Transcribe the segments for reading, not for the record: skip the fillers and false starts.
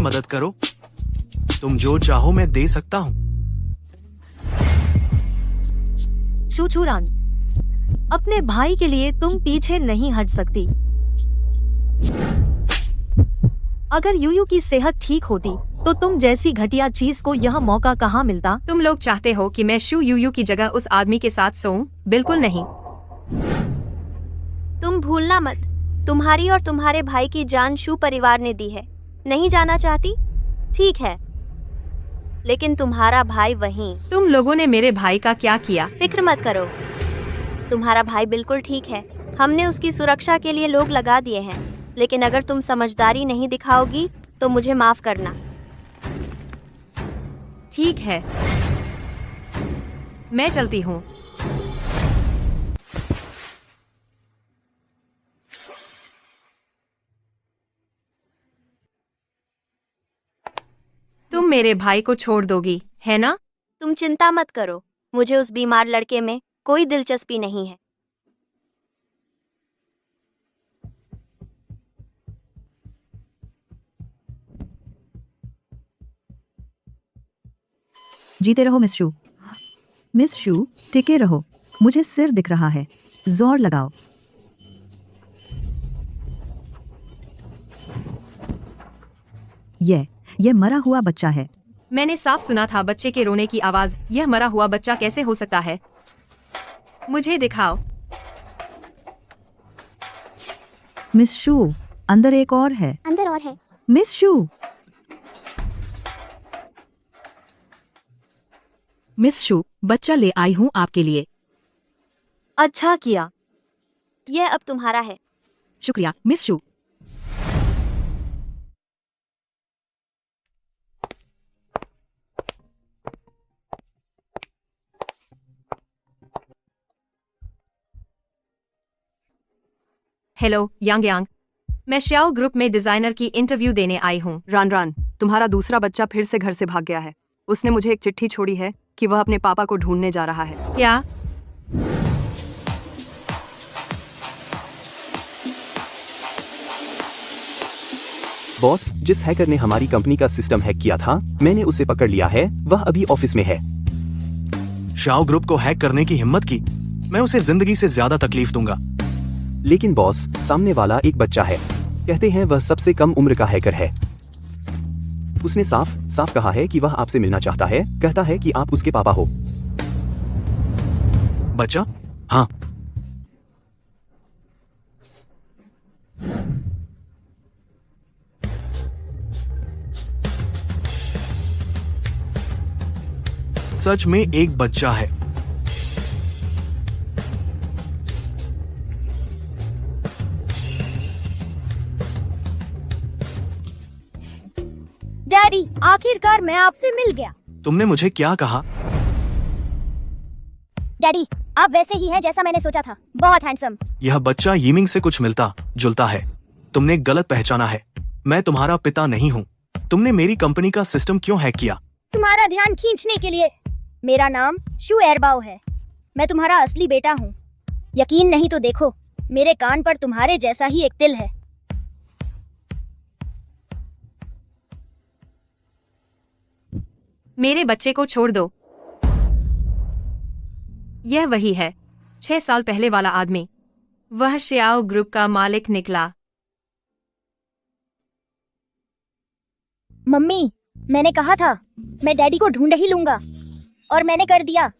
मदद करो। तुम जो चाहो मैं दे सकता हूँ। शूचूरान, अपने भाई के लिए तुम पीछे नहीं हट सकती। अगर यूयू की सेहत ठीक होती तो तुम जैसी घटिया चीज को यह मौका कहाँ मिलता। तुम लोग चाहते हो कि मैं शू यूयू की जगह उस आदमी के साथ सोऊं? बिल्कुल नहीं। तुम भूलना मत, तुम्हारी और तुम्हारे भाई की जान शू परिवार ने दी है। नहीं जाना चाहती? ठीक है, लेकिन तुम्हारा भाई वहीं। तुम लोगों ने मेरे भाई का क्या किया? फिक्र मत करो, तुम्हारा भाई बिल्कुल ठीक है। हमने उसकी सुरक्षा के लिए लोग लगा दिए हैं, लेकिन अगर तुम समझदारी नहीं दिखाओगी तो मुझे माफ करना। ठीक है, मैं चलती हूँ। तुम मेरे भाई को छोड़ दोगी, है ना? तुम चिंता मत करो, मुझे उस बीमार लड़के में कोई दिलचस्पी नहीं है। जीते रहो मिस शू। मिस शू, टिके रहो। मुझे सिर दिख रहा है, जोर लगाओ। ये मरा हुआ बच्चा है। मैंने साफ सुना था बच्चे के रोने की आवाज। यह मरा हुआ बच्चा कैसे हो सकता है? मुझे दिखाओ। मिस शू, अंदर एक और है। अंदर और है। मिस शू। मिस शू, बच्चा ले आई हूँ आपके लिए। अच्छा किया। यह अब तुम्हारा है। शुक्रिया मिस शू। हेलो यांग यांग, मैं श्याओ ग्रुप में डिजाइनर की इंटरव्यू देने आई हूँ। रान रान, तुम्हारा दूसरा बच्चा फिर से घर से भाग गया है। उसने मुझे एक चिट्ठी छोड़ी है कि वह अपने पापा को ढूंढने जा रहा है। क्या? बॉस, जिस हैकर ने हमारी कंपनी का सिस्टम हैक किया था, मैंने उसे पकड़ लिया है। वह अभी ऑफिस में है। शाओ ग्रुप को हैक करने की हिम्मत की? मैं उसे जिंदगी से ज्यादा तकलीफ दूंगा। लेकिन बॉस, सामने वाला एक बच्चा है। कहते हैं वह सबसे कम उम्र का हैकर है। उसने साफ साफ कहा है कि वह आपसे मिलना चाहता है। कहता है कि आप उसके पापा हो। बच्चा? हाँ। सच में एक बच्चा है। डैडी, आखिरकार मैं आपसे मिल गया। तुमने मुझे क्या कहा? डैडी, आप वैसे ही हैं जैसा मैंने सोचा था। बहुत हैंडसम। यह बच्चा यीमिंग से कुछ मिलता जुलता है। तुमने गलत पहचाना है। मैं तुम्हारा पिता नहीं हूँ। तुमने मेरी कंपनी का सिस्टम क्यों हैक किया? तुम्हारा ध्यान खींचने के लिए। मेरा नाम शू एरबाओ है। मैं तुम्हारा असली बेटा हूँ। यकीन नहीं तो देखो, मेरे कान पर तुम्हारे जैसा ही एक तिल है। मेरे बच्चे को छोड़ दो। यह वही है, 6 साल पहले वाला आदमी। वह श्याओ ग्रुप का मालिक निकला। मम्मी, मैंने कहा था मैं डैडी को ढूंढ ही लूंगा, और मैंने कर दिया।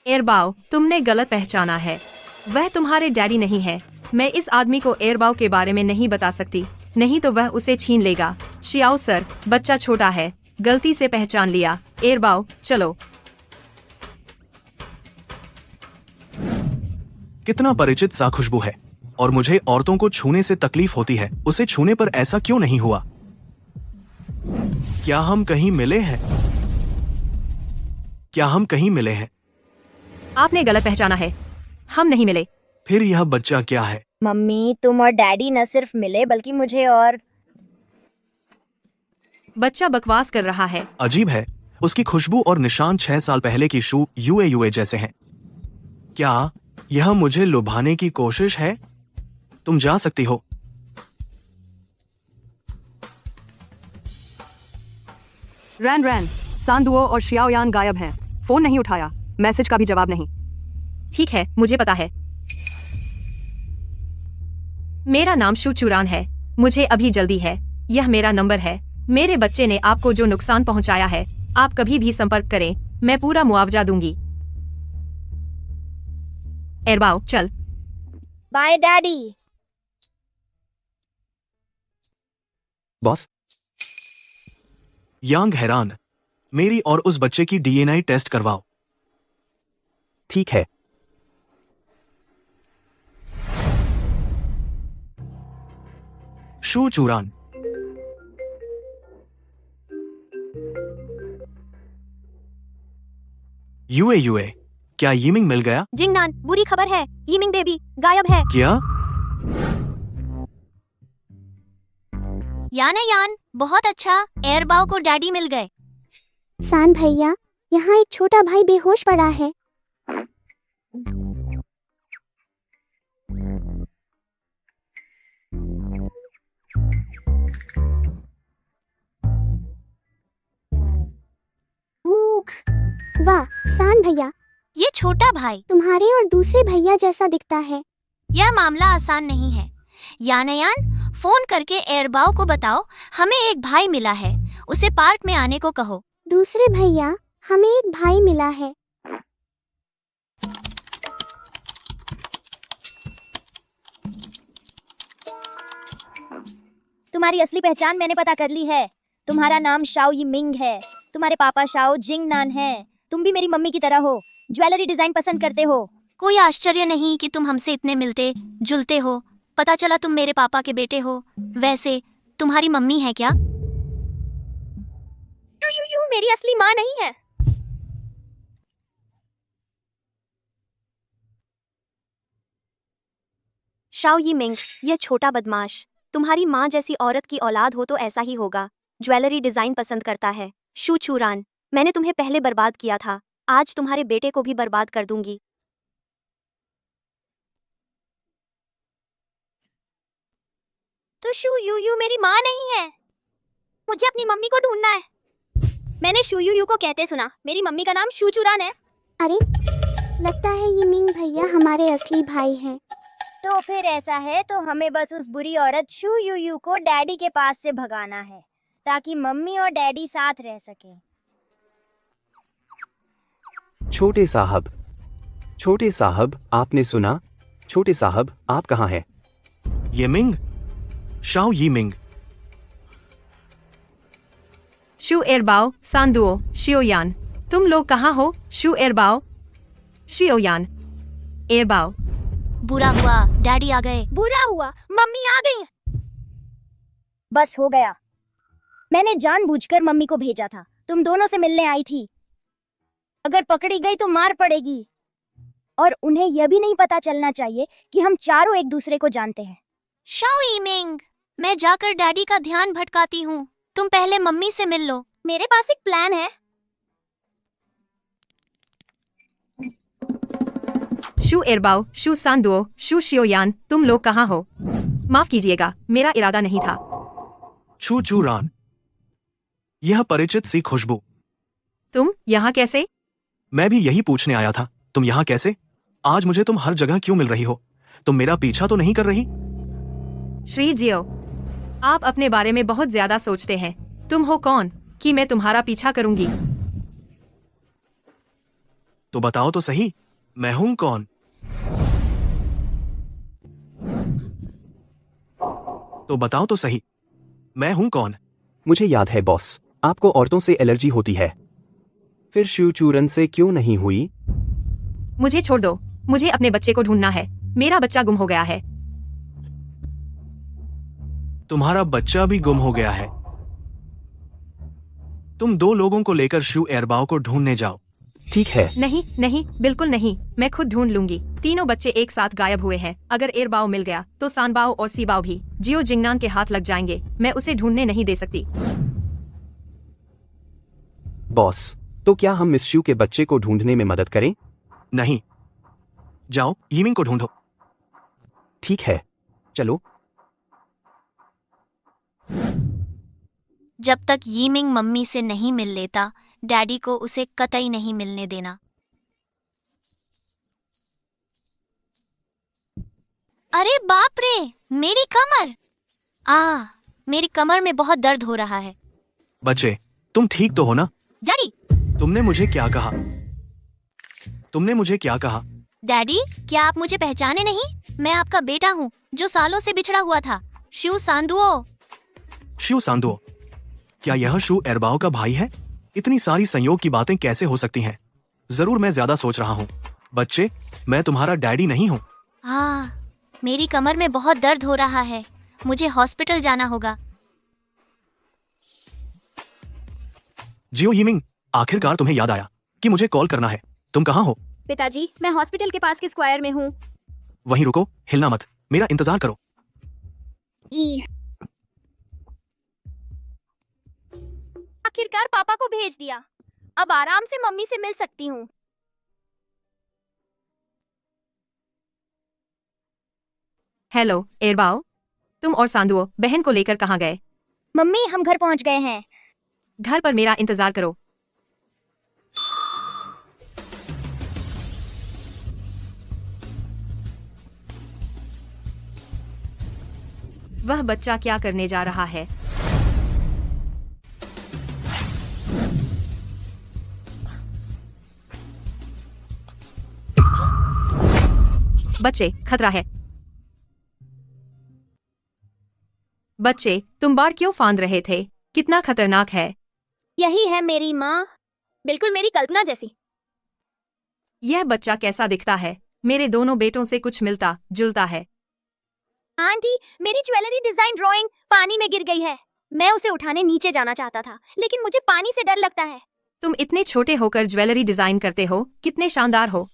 एरबाओ, तुमने गलत पहचाना है। वह तुम्हारे डैडी नहीं है। मैं इस आदमी को एरबाओ के बारे में नहीं बता सकती, नहीं तो वह उसे छीन लेगा। शियाओ सर, बच्चा छोटा है, गलती से पहचान लिया। एरबाओ, चलो। कितना परिचित सा खुशबू है, और मुझे औरतों को छूने से तकलीफ होती है। उसे छूने पर ऐसा क्यों नहीं हुआ? क्या हम कहीं मिले हैं? क्या हम कहीं मिले हैं? आपने गलत पहचाना है, हम नहीं मिले। फिर यह बच्चा क्या है? मम्मी, तुम और डैडी न सिर्फ मिले बल्कि मुझे और। बच्चा बकवास कर रहा है। अजीब है, उसकी खुशबू और निशान 6 साल पहले की शू यूए जैसे हैं। क्या यह मुझे लुभाने की कोशिश है? तुम जा सकती हो। रैन रैन, सांदुओ और शियाओयान गायब हैं। फोन नहीं उठाया, मैसेज का भी जवाब नहीं। ठीक है, मुझे पता है। मेरा नाम शू चुरान है। मुझे अभी जल्दी है। यह मेरा नंबर है। मेरे बच्चे ने आपको जो नुकसान पहुंचाया है, आप कभी भी संपर्क करें, मैं पूरा मुआवजा दूंगी। एरबाओ, चल। Bye daddy. बॉस, यांग हैरान। मेरी और उस बच्चे की डीएनए टेस्ट करवाओ। ठीक है। शू चूरान। यूए, क्या यीमिंग मिल गया? जिंगनान, बुरी खबर है, यीमिंग बेबी गायब है। क्या? यान, बहुत अच्छा, एयरबाओ को डैडी मिल गए। सान भैया, यहाँ एक छोटा भाई बेहोश पड़ा है। वाह, सान भैया, ये छोटा भाई तुम्हारे और दूसरे भैया जैसा दिखता है। यह मामला आसान नहीं है। यान, फोन करके एयरबाओ को बताओ हमें एक भाई मिला है, उसे पार्क में आने को कहो। दूसरे भैया, हमें एक भाई मिला है। तुम्हारी असली पहचान मैंने पता कर ली है। तुम्हारा नाम शाओ यीमिंग है। तुम्हारे पापा शाओ जिंगनान हैं। तुम भी मेरी मम्मी की तरह हो, ज्वेलरी डिजाइन पसंद करते हो। कोई आश्चर्य नहीं कि तुम हमसे इतने मिलते जुलते हो। पता चला तुम मेरे पापा के बेटे हो। वैसे तुम्हारी मम्मी है क्या? यू मेरी असली माँ नहीं है। शाओ यीमिंग, यह छोटा बदमाश तुम्हारी माँ जैसी औरत की औलाद हो तो ऐसा ही होगा। ज्वेलरी डिजाइन पसंद करता है। शू चूरान, मैंने तुम्हें पहले बर्बाद किया था, आज तुम्हारे बेटे को भी बर्बाद कर दूंगी। तो शू यू मेरी माँ नहीं है। मुझे अपनी मम्मी को ढूंढना है। मैंने शू यू को कहते सुना, मेरी मम्मी का नाम शू चूरान है। अरे, लगता है यीमिंग भैया हमारे असली भाई हैं। तो फिर ऐसा है तो हमें बस उस बुरी औरत शू यू को डैडी के पास से भगाना है, ताकि मम्मी और डैडी साथ रह सकें। छोटे साहब, आपने सुना? छोटे साहब, आप कहाँ हैं? यीमिंग, शाओ यीमिंग। शू एरबाओ, सांदुओ, शियोयान, तुम लोग कहाँ हो? शू एरबाओ, शियोयान, एरबाओ। बुरा हुआ, डैडी आ गए। बुरा हुआ, मम्मी आ गई। बस हो गया। मैंने जानबूझकर मम्मी को भेजा था, तुम दोनों से मिलने आई थी। अगर पकड़ी गई तो मार पड़ेगी, और उन्हें यह भी नहीं पता चलना चाहिए कि हम चारों एक दूसरे को जानते हैं। शाओ यीमिंग, मैं जाकर डैडी का ध्यान भटकाती हूँ, तुम पहले मम्मी से मिल लो। मेरे पास एक प्लान है। शू एरबाओ, शू सांदुओ, शू शियोयान, तुम लोग कहाँ हो? माफ कीजिएगा, मेरा इरादा नहीं था। शू चूरान, यह परिचित सी खुशबू। तुम यहाँ कैसे? मैं भी यही पूछने आया था, तुम यहाँ कैसे? आज मुझे तुम हर जगह क्यों मिल रही हो? तुम मेरा पीछा तो नहीं कर रही? श्री जियो, आप अपने बारे में बहुत ज्यादा सोचते हैं। तुम हो कौन कि मैं तुम्हारा पीछा करूंगी? तो बताओ तो सही, मैं हूं कौन? तो बताओ तो सही, मैं हूं कौन? मुझे याद है बॉस, आपको औरतों से एलर्जी होती है। फिर शू चूरन से क्यों नहीं हुई? मुझे छोड़ दो, मुझे अपने बच्चे को ढूंढना है। मेरा बच्चा गुम हो गया है। तुम्हारा बच्चा भी गुम हो गया है। तुम दो लोगों को लेकर शू एरबाओ को ढूंढने जाओ। ठीक है। नहीं, बिल्कुल नहीं, मैं खुद ढूंढ लूंगी। तीनों बच्चे एक साथ गायब हुए हैं। अगर एरबाओ मिल गया तो सानबाओ और सीबाओ भी जियो जिंगनान के हाथ लग जाएंगे। मैं उसे ढूंढने नहीं दे सकती। बॉस, तो क्या हम मिस शू के बच्चे को ढूंढने में मदद करें? नहीं, जाओ यीमिंग को ढूंढो। ठीक है, चलो। जब तक यीमिंग मम्मी से नहीं मिल लेता, डैडी को उसे कतई नहीं मिलने देना। अरे बाप रे, मेरी कमर! मेरी कमर में बहुत दर्द हो रहा है। बच्चे, तुम ठीक तो हो ना? डैडी! तुमने मुझे क्या कहा? तुमने मुझे क्या कहा? डैडी, क्या आप मुझे पहचाने नहीं? मैं आपका बेटा हूँ, जो सालों से बिछड़ा हुआ था। शिव सांदुओ। शिव सांदो, क्या यह शू एरबाओ का भाई है? इतनी सारी संयोग की बातें कैसे हो सकती हैं? जरूर मैं ज्यादा सोच रहा हूँ। बच्चे, मैं तुम्हारा डैडी नहीं हूँ। मेरी कमर में बहुत दर्द हो रहा है, मुझे हॉस्पिटल जाना होगा। जियो यीमिंग, आखिरकार तुम्हें याद आया कि मुझे कॉल करना है। तुम कहाँ हो? पिताजी, मैं हॉस्पिटल के पास के स्क्वायर में हूँ। वहीं रुको, हिलना मत, मेरा इंतजार करो। आखिरकार पापा को भेज दिया, अब आराम से मम्मी से मिल सकती हूँ। हेलो एरबाओ, तुम और सांदुओ बहन को लेकर कहाँ गए? मम्मी, हम घर पहुँच गए हैं। घर पर मेरा इंतजार करो। वह बच्चा क्या करने जा रहा है? बच्चे, खतरा है। बच्चे, तुम बाढ़ क्यों फांद रहे थे? कितना खतरनाक है। यही है मेरी माँ, बिल्कुल मेरी कल्पना जैसी। यह बच्चा कैसा दिखता है? मेरे दोनों बेटों से कुछ मिलता जुलता है। आंटी, मेरी ज्वेलरी डिजाइन ड्राइंग पानी में गिर गई है। मैं उसे उठाने नीचे जाना चाहता था, लेकिन मुझे पानी से डर लगता है। तुम इतने छोटे होकर ज्वेलरी डिजाइन करते हो, कितने शानदार हो।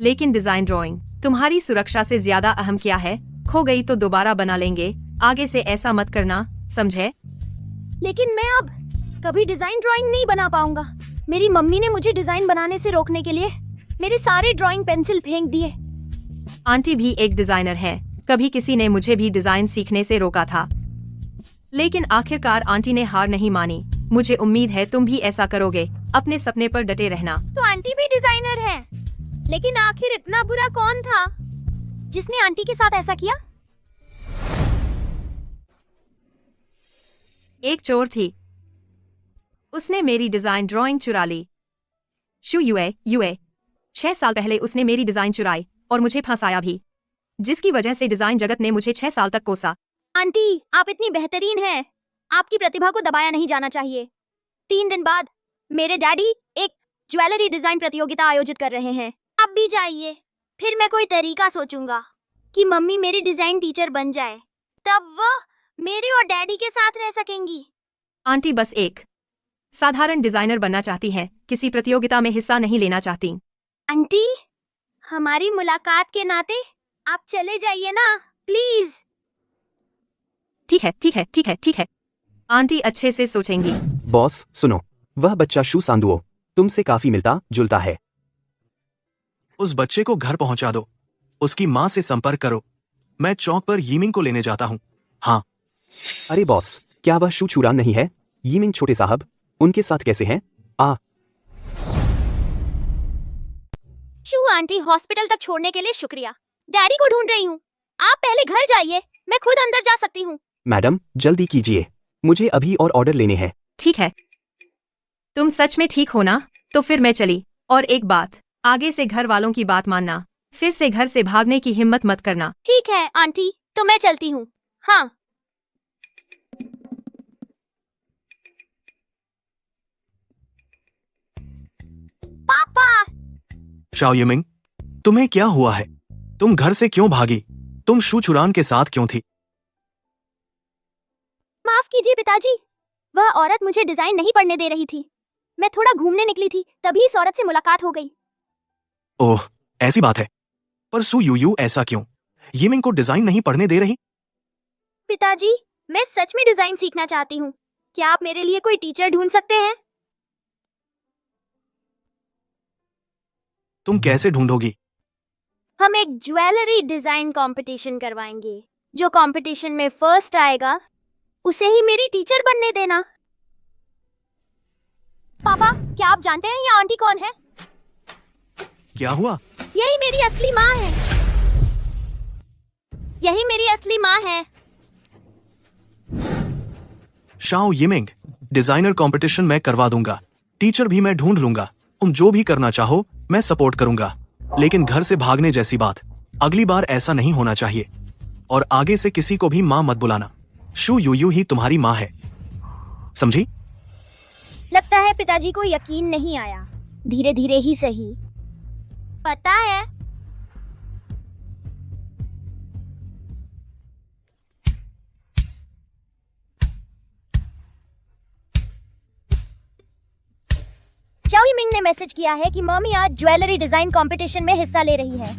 लेकिन डिजाइन ड्राइंग तुम्हारी सुरक्षा से ज्यादा अहम क्या है? खो गई तो दोबारा बना लेंगे, आगे से ऐसा मत करना, समझे? लेकिन मैं अब कभी डिजाइन ड्राइंग नहीं बना पाऊंगा। मेरी मम्मी ने मुझे डिजाइन बनाने से रोकने के लिए मेरे सारे ड्राइंग पेंसिल फेंक दिए। आंटी भी एक डिजाइनर है, कभी किसी ने मुझे भी डिजाइन सीखने से रोका था, लेकिन आखिरकार आंटी ने हार नहीं मानी। मुझे उम्मीद है तुम भी ऐसा करोगे। अपने सपने पर डटे रहना। तो आंटी भी डिजाइनर है, लेकिन आखिर इतना बुरा कौन था जिसने आंटी के साथ ऐसा किया? एक चोर थी, उसने मेरी डिजाइन ड्राइंग चुरा ली। शू यूए 6 साल पहले उसने मेरी डिजाइन चुराई और मुझे फंसाया भी, जिसकी वजह से डिजाइन जगत ने मुझे 6 साल तक कोसा। आंटी, आप इतनी बेहतरीन हैं, आपकी प्रतिभा को दबाया नहीं जाना चाहिए। 3 दिन बाद मेरे डैडी एक ज्वेलरी डिजाइन प्रतियोगिता आयोजित कर रहे हैं। आप भी जाइए, फिर मैं कोई तरीका सोचूंगा कि मम्मी मेरी डिजाइन टीचर बन जाए, तब वह मेरे और डैडी के साथ रह सकेंगी। आंटी बस एक साधारण डिजाइनर बनना चाहती हैं, किसी प्रतियोगिता में हिस्सा नहीं लेना चाहती। आंटी, हमारी मुलाकात के नाते आप चले जाइए ना, प्लीज। ठीक है। आंटी अच्छे से सोचेंगी। बॉस सुनो, वह बच्चा शू सांदुओ तुमसे काफी मिलता जुलता है। उस बच्चे को घर पहुंचा दो, उसकी माँ से संपर्क करो। मैं चौक पर यीमिंग को लेने जाता हूँ। हाँ। अरे बॉस, क्या वह शू चुरान नहीं है? यीमिंग छोटे साहब उनके साथ कैसे हैं? शू आंटी, हॉस्पिटल तक छोड़ने के लिए शुक्रिया। डैडी को ढूंढ रही हूँ, आप पहले घर जाइए, मैं खुद अंदर जा सकती हूँ। मैडम जल्दी कीजिए, मुझे अभी और ऑर्डर लेने हैं। ठीक है, तुम सच में ठीक हो ना? तो फिर मैं चली। और एक बात, आगे से घर वालों की बात मानना, फिर से घर से भागने की हिम्मत मत करना। ठीक है आंटी, तो मैं चलती हूँ। हाँ। पापा! शाओ यीमिंग, तुम्हें क्या हुआ है? तुम घर से क्यों भागी? तुम शू चुरान के साथ क्यों थी? माफ कीजिए पिताजी, वह औरत मुझे डिजाइन नहीं पढ़ने दे रही थी। मैं थोड़ा घूमने निकली थी, तभी इस औरत से मुलाकात हो गई। ओह, ऐसी बात है। पर सू यू ऐसा क्यों? यीमिंग को डिजाइन नहीं पढ़ने दे रही? पिताजी, मैं सच में डिजाइन सीखना चाहती हूँ। क्या आप मेरे लिए कोई टीचर ढूंढ सकते हैं? तुम कैसे ढूंढोगी? हम एक ज्वेलरी डिजाइन कंपटीशन करवाएंगे। जो कंपटीशन में फर्स्ट आएगा उसे ही मेरी टीचर बनने देना। पापा, क्या आप जानते हैं ये आंटी कौन है? क्या हुआ? यही मेरी असली माँ है। यही मेरी असली माँ है। शाओ यिमिंग, डिजाइनर कंपटीशन मैं करवा दूंगा, टीचर भी मैं ढूंढ लूंगा, तुम जो भी करना चाहो मैं सपोर्ट करूंगा, लेकिन घर से भागने जैसी बात अगली बार ऐसा नहीं होना चाहिए, और आगे से किसी को भी माँ मत बुलाना। शू यूयू ही तुम्हारी माँ है, समझी? लगता है पिताजी को यकीन नहीं आया। धीरे धीरे ही सही। पता है, चाओ यिमिंग ने मैसेज किया है कि मम्मी आज ज्वेलरी डिजाइन कंपटीशन में हिस्सा ले रही है।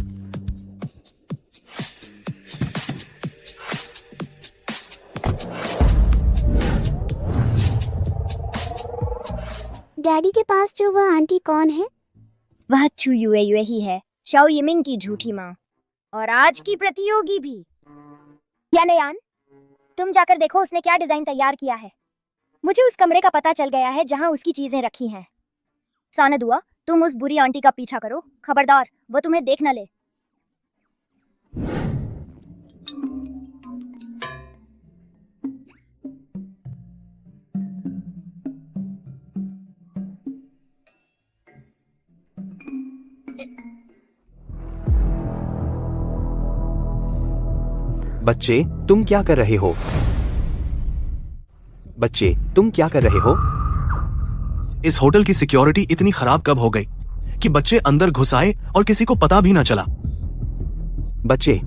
डैडी के पास जो वह आंटी कौन है? वह चू युए युए ही है, शाओ यिमिंग की झूठी माँ, और आज की प्रतियोगी भी। यान, तुम जाकर देखो उसने क्या डिजाइन तैयार किया है। मुझे उस कमरे का पता चल गया है जहाँ उसकी चीजें रखी हैं। सानदुआ, तुम उस बुरी आंटी का पीछा करो, खबरदार वो तुम्हें देख न ले। बच्चे तुम क्या कर रहे हो? बच्चे तुम क्या कर रहे हो? इस होटल की सिक्योरिटी इतनी खराब कब हो गई कि बच्चे अंदर घुस आए और किसी को पता भी ना चला? बच्चे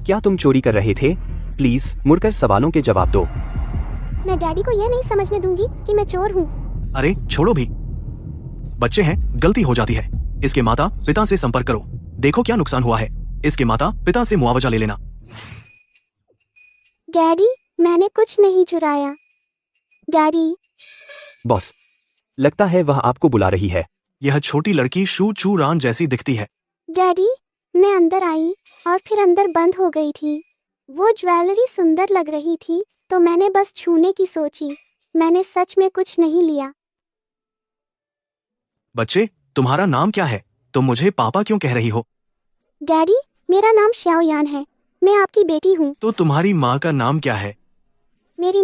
क्या तुम चोरी कर रहे थे? प्लीज मुड़कर सवालों के जवाब दो। मैं डैडी को यह नहीं समझने दूंगी कि मैं चोर हूँ। अरे छोड़ो भी, बच्चे हैं, गलती हो जाती है। इसके माता पिता से संपर्क करो, देखो क्या नुकसान हुआ है। इसके माता पिता से मुआवजा ले लेना। डैडी, मैंने कुछ नहीं चुराया। डैडी। बॉस, लगता है वह आपको बुला रही है। यह छोटी लड़की शू चू रान जैसी दिखती है। डैडी, मैं अंदर आई और फिर अंदर बंद हो गई थी। वो ज्वेलरी सुंदर लग रही थी तो मैंने बस छूने की सोची। मैंने सच में कुछ नहीं लिया। बच्चे तुम्हारा नाम क्या है? तुम मुझे पापा क्यों कह रही हो? डैडी, मेरा नाम श्याओ यान है, मैं आपकी बेटी हूँ। तो तुम्हारी माँ का नाम क्या है? मेरी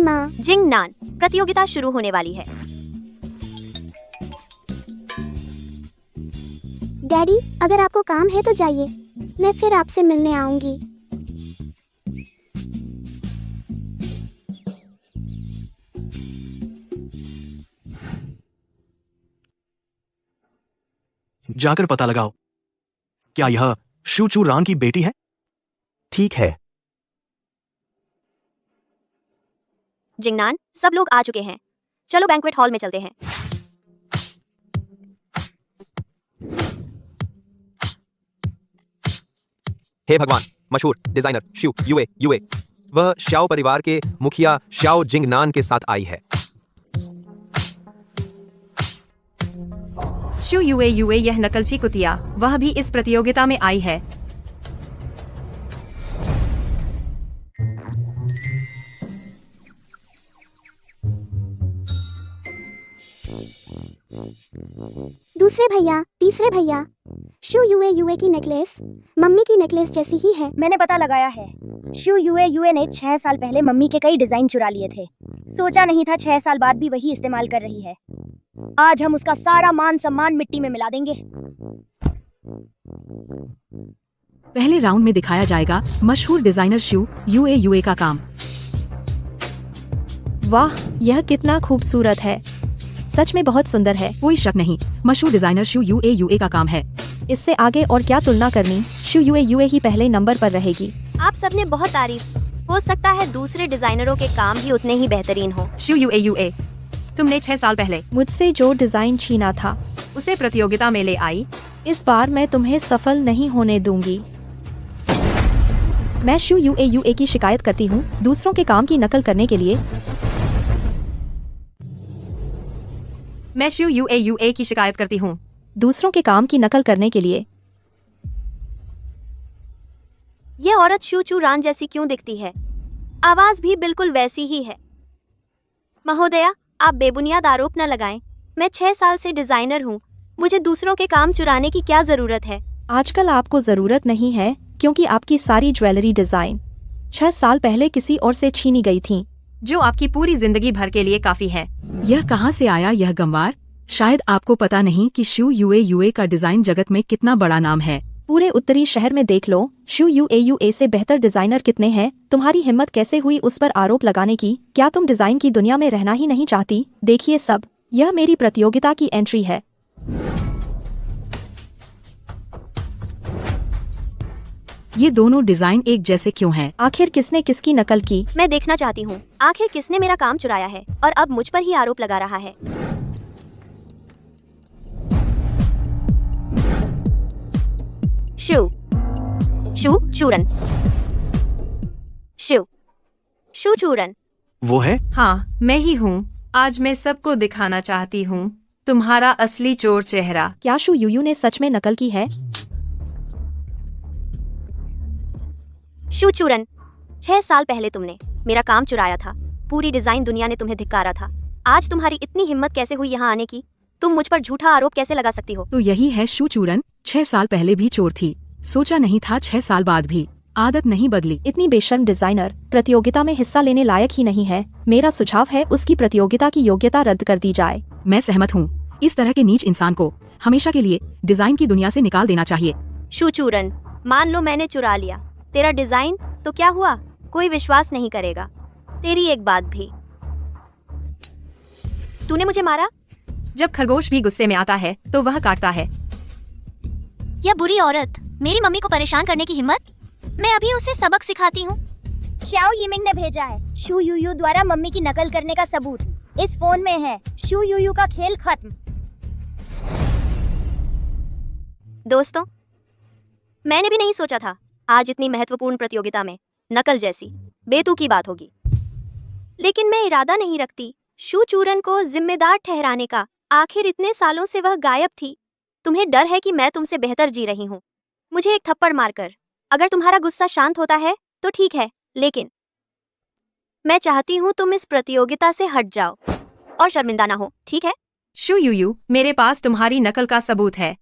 माँ जिंग नान। प्रतियोगिता शुरू होने वाली है। डैडी, अगर आपको काम है तो जाइए, मैं फिर आपसे मिलने आऊंगी। जाकर पता लगाओ, क्या यह शू चू रान की बेटी है? ठीक है। जिंगनान, सब लोग आ चुके हैं, चलो बैंक्वेट हॉल में चलते हैं। हे भगवान, मशहूर डिजाइनर श्यू युए युए वह श्याओ परिवार के मुखिया श्याओ जिंगनान के साथ आई है। शू युए युए, यह नकलची कुतिया, वह भी इस प्रतियोगिता में आई है। दूसरे भैया, तीसरे भैया, शू युए युए की नेकलेस मम्मी की नेकलेस जैसी ही है। मैंने पता लगाया है, शू युए युए ने 6 साल पहले मम्मी के कई डिजाइन चुरा लिए थे। सोचा नहीं था 6 साल बाद भी वही इस्तेमाल कर रही है। आज हम उसका सारा मान सम्मान मिट्टी में मिला देंगे। पहले राउंड में दिखाया जाएगा मशहूर डिजाइनर शू युए युए का काम। वाह, यह कितना खूबसूरत है, सच में बहुत सुंदर है। कोई शक नहीं, मशहूर डिजाइनर शू युए युए का काम है। इससे आगे और क्या तुलना करनी, शू युए युए ही पहले नंबर पर रहेगी। आप सबने बहुत तारीफ, हो सकता है दूसरे डिजाइनरों के काम भी उतने ही बेहतरीन हो। शू युए युए, तुमने 6 साल पहले मुझसे जो डिजाइन छीना था उसे प्रतियोगिता में ले आई। इस बार मैं तुम्हें सफल नहीं होने दूंगी। मैं शू युए युए की शिकायत करती हूँ दूसरों के काम की नकल करने के लिए। मैं शू युए युए की शिकायत करती हूँ दूसरों के काम की नकल करने के लिए। ये औरत शू चूरान जैसी क्यों दिखती है? आवाज भी बिल्कुल वैसी ही है। महोदया, आप बेबुनियाद आरोप न लगाएं। मैं 6 साल से डिजाइनर हूँ। मुझे दूसरों के काम चुराने की क्या जरूरत है? आजकल आपको जरूरत नहीं है, क्योंकि आपकी सारी ज्वेलरी डिजाइन 6 साल पहले किसी और से छीनी गई थी, जो आपकी पूरी जिंदगी भर के लिए काफी है। यह कहाँ से आया यह गंवार? शायद आपको पता नहीं कि शू यूए का डिजाइन जगत में कितना बड़ा नाम है। पूरे उत्तरी शहर में देख लो, शू यूए से बेहतर डिजाइनर कितने हैं। तुम्हारी हिम्मत कैसे हुई उस पर आरोप लगाने की? क्या तुम डिजाइन की दुनिया में रहना ही नहीं चाहती? देखिए सब, यह मेरी प्रतियोगिता की एंट्री है। ये दोनों डिजाइन एक जैसे क्यों हैं? आखिर किसने किसकी नकल की? मैं देखना चाहती हूँ आखिर किसने मेरा काम चुराया है और अब मुझ पर ही आरोप लगा रहा है। शू चूरन। शू चूरन। वो है? हाँ, मैं ही हूँ। आज मैं सबको दिखाना चाहती हूँ तुम्हारा असली चोर चेहरा। क्या शू यूयू ने सच में नकल की है? शू चूरन, 6 साल पहले तुमने मेरा काम चुराया था। पूरी डिजाइन दुनिया ने तुम्हें धिक्कारा था। आज तुम्हारी इतनी हिम्मत कैसे हुई यहाँ आने की? तुम मुझ पर झूठा आरोप कैसे लगा सकती हो? तो यही है शू चूरन। 6 साल पहले भी चोर थी, सोचा नहीं था 6 साल बाद भी। आदत नहीं बदली। इतनी बेशर्म डिजाइनर प्रतियोगिता में हिस्सा लेने लायक ही नहीं है। मेरा सुझाव है उसकी प्रतियोगिता की योग्यता रद्द कर दी जाए। मैं सहमत हूँ। इस तरह के नीच इंसान को हमेशा के लिए डिजाइन की दुनिया से निकाल देना चाहिए। शू चूरन, मान लो मैंने चुरा लिया तेरा डिजाइन, तो क्या हुआ? कोई विश्वास नहीं करेगा। तेरी एक बात भी। तूने मुझे मारा? जब खरगोश भी गुस्से में आता है तो वह काटता है। यह बुरी औरत, मेरी मम्मी को परेशान करने की हिम्मत! मैं अभी उसे सबक सिखाती हूँ। शाओ यिमिंग ने भेजा है। शू यूयू द्वारा मम्मी की नकल करने का सबूत इस फोन में है। शू यूयू का खेल खत्म। दोस्तों, मैंने भी नहीं सोचा था आज इतनी महत्वपूर्ण प्रतियोगिता में नकल जैसी बेतुकी बात होगी। लेकिन मैं इरादा नहीं रखती शू चूरन को जिम्मेदार ठहराने का। आखिर इतने सालों से वह गायब थी। तुम्हें डर है कि मैं तुमसे बेहतर जी रही हूँ मुझे एक थप्पड़ मारकर। अगर तुम्हारा गुस्सा शांत होता है तो ठीक है, लेकिन मैं चाहती हूँ तुम इस प्रतियोगिता से हट जाओ और शर्मिंदा ना हो, ठीक है? शू यूयू, मेरे पास तुम्हारी नकल का सबूत है।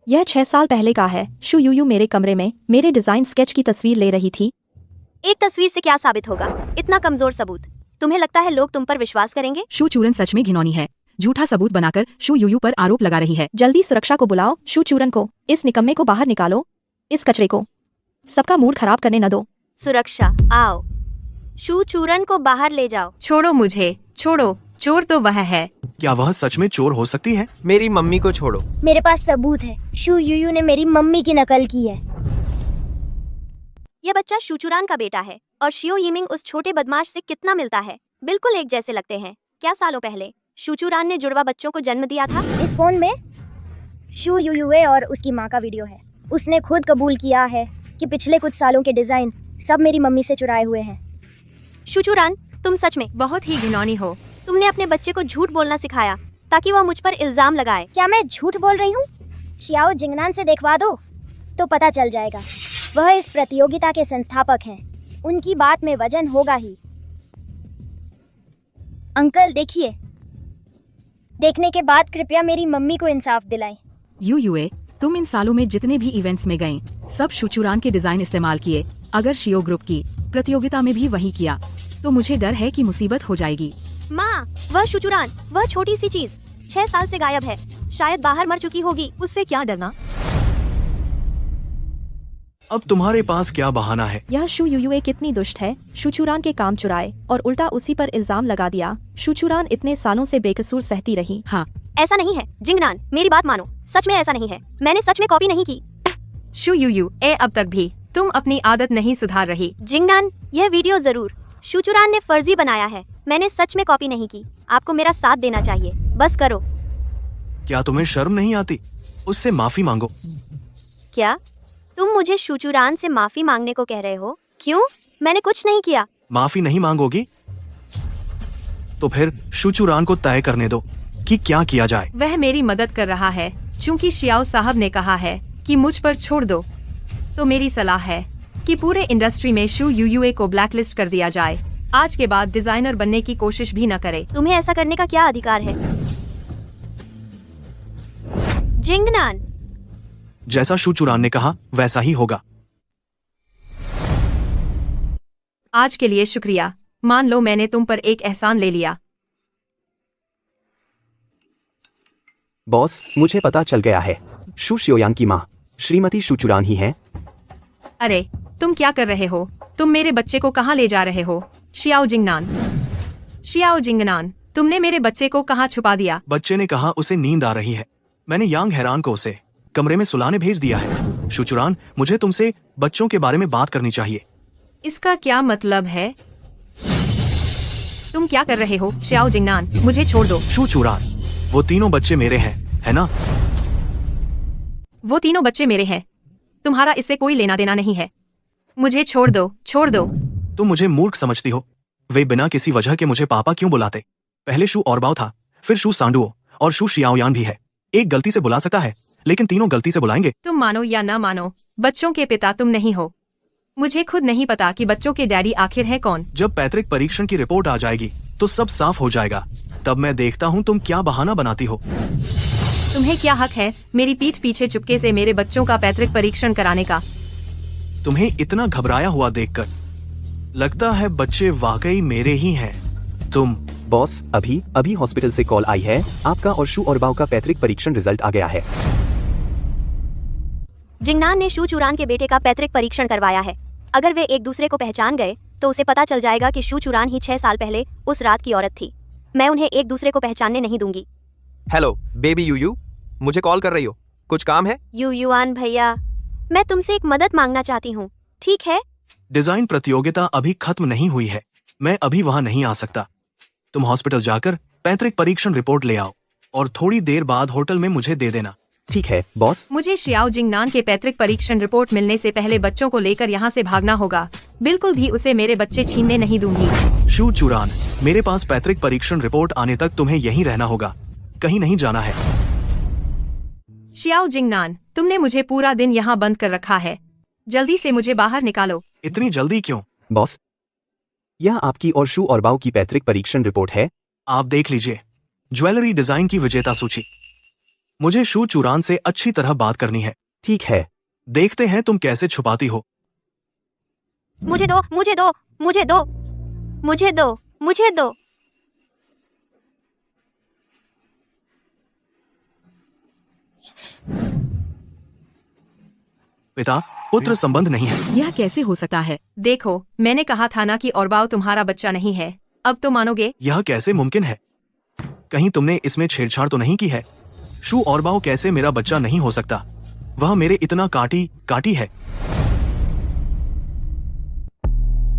यह 6 साल पहले का है। शू यूयू मेरे कमरे में मेरे डिजाइन स्केच की तस्वीर ले रही थी। एक तस्वीर से क्या साबित होगा? इतना कमजोर सबूत। तुम्हें लगता है लोग तुम पर विश्वास करेंगे? शू चूरन सच में घिनौनी है। झूठा सबूत बनाकर शू यूयू पर आरोप लगा रही है। जल्दी सुरक्षा को बुलाओ। शू चूरन को, इस निकम्मे को बाहर निकालो। इस कचरे को सबका मूड खराब करने न दो। सुरक्षा, आओ। शू चूरन को बाहर ले जाओ। छोड़ो मुझे, छोड़ो। चोर तो वह है। क्या वह सच में चोर हो सकती है? मेरी मम्मी को छोड़ो। मेरे पास सबूत है। शू यूयू ने मेरी मम्मी की नकल की है। यह बच्चा शू चूरान का बेटा है और शियो यिमिंग उस छोटे बदमाश से कितना मिलता है। बिल्कुल एक जैसे लगते हैं। क्या सालों पहले शू चूरान ने जुड़वा बच्चों को जन्म दिया था? इस फोन में शू यूयू और उसकी माँ का वीडियो है। उसने खुद कबूल किया है कि पिछले कुछ सालों के डिजाइन सब मेरी मम्मी से चुराए हुए हैं। शू चूरान, तुम सच में बहुत ही घिनौनी हो। तुमने अपने बच्चे को झूठ बोलना सिखाया ताकि वह मुझ पर इल्जाम लगाए। क्या मैं झूठ बोल रही हूँ? शियाओ जिंगनान से देखवा दो तो पता चल जाएगा। वह इस प्रतियोगिता के संस्थापक हैं। उनकी बात में वजन होगा ही। अंकल देखिए, देखने के बाद कृपया मेरी मम्मी को इंसाफ दिलाएं। यूए, तुम इन सालों में जितने भी इवेंट्स में गए सब शू चूरान के डिजाइन इस्तेमाल किए। अगर शियो ग्रुप की प्रतियोगिता में भी वही किया तो मुझे डर है कि मुसीबत हो जाएगी। माँ, वह शू चूरान, वह छोटी सी चीज 6 साल से गायब है। शायद बाहर मर चुकी होगी। उससे क्या डरना? अब तुम्हारे पास क्या बहाना है? यह शू यूयू कितनी दुष्ट है। शू चूरान के काम चुराए और उल्टा उसी पर इल्जाम लगा दिया। शू चूरान इतने सालों से बेकसूर सहती रही। हाँ, ऐसा नहीं है जिंगनान, मेरी बात मानो। सच में ऐसा नहीं है। मैंने सच में कॉपी नहीं की। शू यूयू, अब तक भी तुम अपनी आदत नहीं सुधार रही। जिंगनान, यह वीडियो जरूर शू चूरान ने फर्जी बनाया है। मैंने सच में कॉपी नहीं की। आपको मेरा साथ देना चाहिए। बस करो। क्या तुम्हें शर्म नहीं आती? उससे माफी मांगो। क्या तुम मुझे शू चूरान से माफी मांगने को कह रहे हो? क्यों? मैंने कुछ नहीं किया। माफी नहीं मांगोगी तो फिर शू चूरान को तय करने दो कि क्या किया जाए। वह मेरी मदद कर रहा है, चूँकि शियाओ साहब ने कहा है कि मुझ पर छोड़ दो। तो मेरी सलाह है कि पूरे इंडस्ट्री में शू यूयूए को ब्लैकलिस्ट कर दिया जाए। आज के बाद डिजाइनर बनने की कोशिश भी न करे। तुम्हें ऐसा करने का क्या अधिकार है? जिंगनान, जैसा शू चुरान ने कहा वैसा ही होगा। आज के लिए शुक्रिया। मान लो मैंने तुम पर एक एहसान ले लिया। बॉस, मुझे पता चल गया है। शू शियोयान की माँ श्रीमती शू चुरान ही हैं। अरे तुम क्या कर रहे हो? तुम मेरे बच्चे को कहाँ ले जा रहे हो? शियाओ जिंगनान, तुमने मेरे बच्चे को कहाँ छुपा दिया? बच्चे ने कहा उसे नींद आ रही है। मैंने यांग हैरान को उसे कमरे में सुलाने भेज दिया है। शू चुरान, मुझे तुमसे बच्चों के बारे में बात करनी चाहिए। इसका क्या मतलब है? तुम क्या कर रहे हो? शियाओ जिंगनान, मुझे छोड़ दो। शू चुरान, वो तीनों बच्चे मेरे हैं, है ना? वो तीनों बच्चे मेरे हैं। तुम्हारा इससे कोई लेना देना नहीं है। मुझे छोड़ दो, छोड़ दो। तुम मुझे मूर्ख समझती हो। वे बिना किसी वजह के मुझे पापा क्यों बुलाते? पहले शू औरबाओ था, फिर शू सांडुओ और शू शियाओयान भी है। एक गलती से बुला सकता है, लेकिन तीनों गलती से बुलाएंगे। तुम मानो या ना मानो, बच्चों के पिता तुम नहीं हो। मुझे खुद नहीं पता कि बच्चों के डैडी आखिर है कौन। जब पैतृक परीक्षण की रिपोर्ट आ जाएगी तो सब साफ हो जाएगा। तब मैं देखता हूँ तुम क्या बहाना बनाती हो। तुम्हें क्या हक है मेरी पीठ पीछे चुपके से मेरे बच्चों का पैतृक परीक्षण कराने का? तुम्हें इतना घबराया हुआ देखकर लगता है बच्चे वाकई मेरे ही हैं। तुम बॉस, अभी हॉस्पिटल से कॉल आई है। आपका और शू और बाव का पैतृक परीक्षण रिजल्ट आ गया है। जिंगनान ने शू चुरान के बेटे का पैतृक परीक्षण करवाया है। अगर वे एक दूसरे को पहचान गए तो उसे पता चल जाएगा कि शू चुरान ही 6 साल पहले उस रात की औरत थी। मैं उन्हें एक दूसरे को पहचानने नहीं दूंगी। हेलो बेबी यूयू, मुझे कॉल कर रही हो? कुछ काम है? युआन भैया, मैं तुमसे एक मदद मांगना चाहती हूँ, ठीक है? डिजाइन प्रतियोगिता अभी खत्म नहीं हुई है। मैं अभी वहाँ नहीं आ सकता। तुम हॉस्पिटल जाकर पैतृक परीक्षण रिपोर्ट ले आओ और थोड़ी देर बाद होटल में मुझे दे देना। ठीक है बॉस। मुझे शियाओ जिंगनान के पैतृक परीक्षण रिपोर्ट मिलने से पहले बच्चों को लेकर यहाँ से भागना होगा। बिल्कुल भी उसे मेरे बच्चे छीनने नहीं दूंगी। शू चुरान, मेरे पास पैतृक परीक्षण रिपोर्ट आने तक तुम्हें यहीं रहना होगा, कहीं नहीं जाना है। शियाओ जिंगनान, तुमने मुझे पूरा दिन यहाँ बंद कर रखा है। जल्दी से मुझे बाहर निकालो। इतनी जल्दी क्यों? बॉस, यह आपकी और शू और बाव की पैतृक परीक्षण रिपोर्ट है। आप देख लीजिए। ज्वेलरी डिजाइन की विजेता सूची। मुझे शू चुरान से अच्छी तरह बात करनी है। ठीक है। देखते हैं तुम कैसे छुपाती हो। मुझे दो, मुझे दो, मुझे दो, मुझे दो, मुझे दो। पिता पुत्र संबंध नहीं है। यह कैसे हो सकता है? देखो, मैंने कहा था ना कि औरबाव तुम्हारा बच्चा नहीं है। अब तो मानोगे? यह कैसे मुमकिन है? कहीं तुमने इसमें छेड़छाड़ तो नहीं की है? शू औरबाव कैसे मेरा बच्चा नहीं हो सकता? वह मेरे इतना काटी है।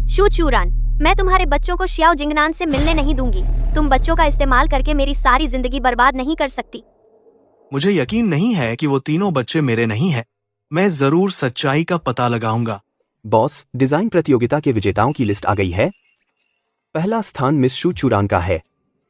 शू चुरान, मैं तुम्हारे बच्चों को शियाओ जिंगनान से मिलने नहीं दूंगी। तुम बच्चों का इस्तेमाल करके मेरी सारी जिंदगी बर्बाद नहीं कर सकती। मुझे यकीन नहीं है कि वो तीनों बच्चे मेरे नहीं हैं। मैं जरूर सच्चाई का पता लगाऊंगा। बॉस, डिजाइन प्रतियोगिता के विजेताओं की लिस्ट आ गई है। पहला स्थान मिस शू चुरान का है।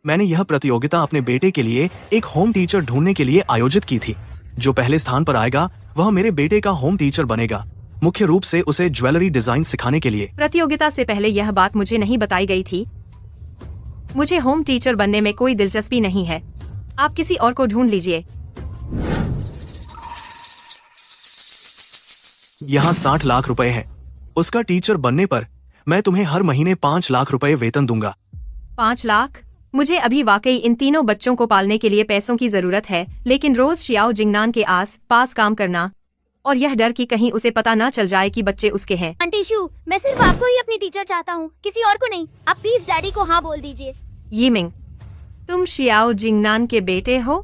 मैंने यह प्रतियोगिता अपने बेटे के लिए एक होम टीचर ढूंढने के लिए आयोजित की थी। जो पहले स्थान पर आएगा वह मेरे बेटे का होम टीचर बनेगा, मुख्य रूप से उसे ज्वेलरी डिजाइन सिखाने के लिए। प्रतियोगिता से पहले यह बात मुझे नहीं बताई गई थी। मुझे होम टीचर बनने में कोई दिलचस्पी नहीं है। आप किसी और को ढूंढ लीजिए। यहाँ 60 लाख रुपए है। उसका टीचर बनने पर मैं तुम्हें हर महीने 5 लाख रुपए वेतन दूंगा। 5 लाख? मुझे अभी वाकई इन तीनों बच्चों को पालने के लिए पैसों की जरूरत है, लेकिन रोज शियाओ जिंगनान के आस पास काम करना और यह डर कि कहीं उसे पता ना चल जाए कि बच्चे उसके हैं। आंटी शू, मैं सिर्फ आपको ही अपनी टीचर चाहता हूँ, किसी और को नहीं। आप प्लीज डैडी को हाँ बोल दीजिए। यीमिंग, तुम शियाओ जिंगनान के बेटे हो?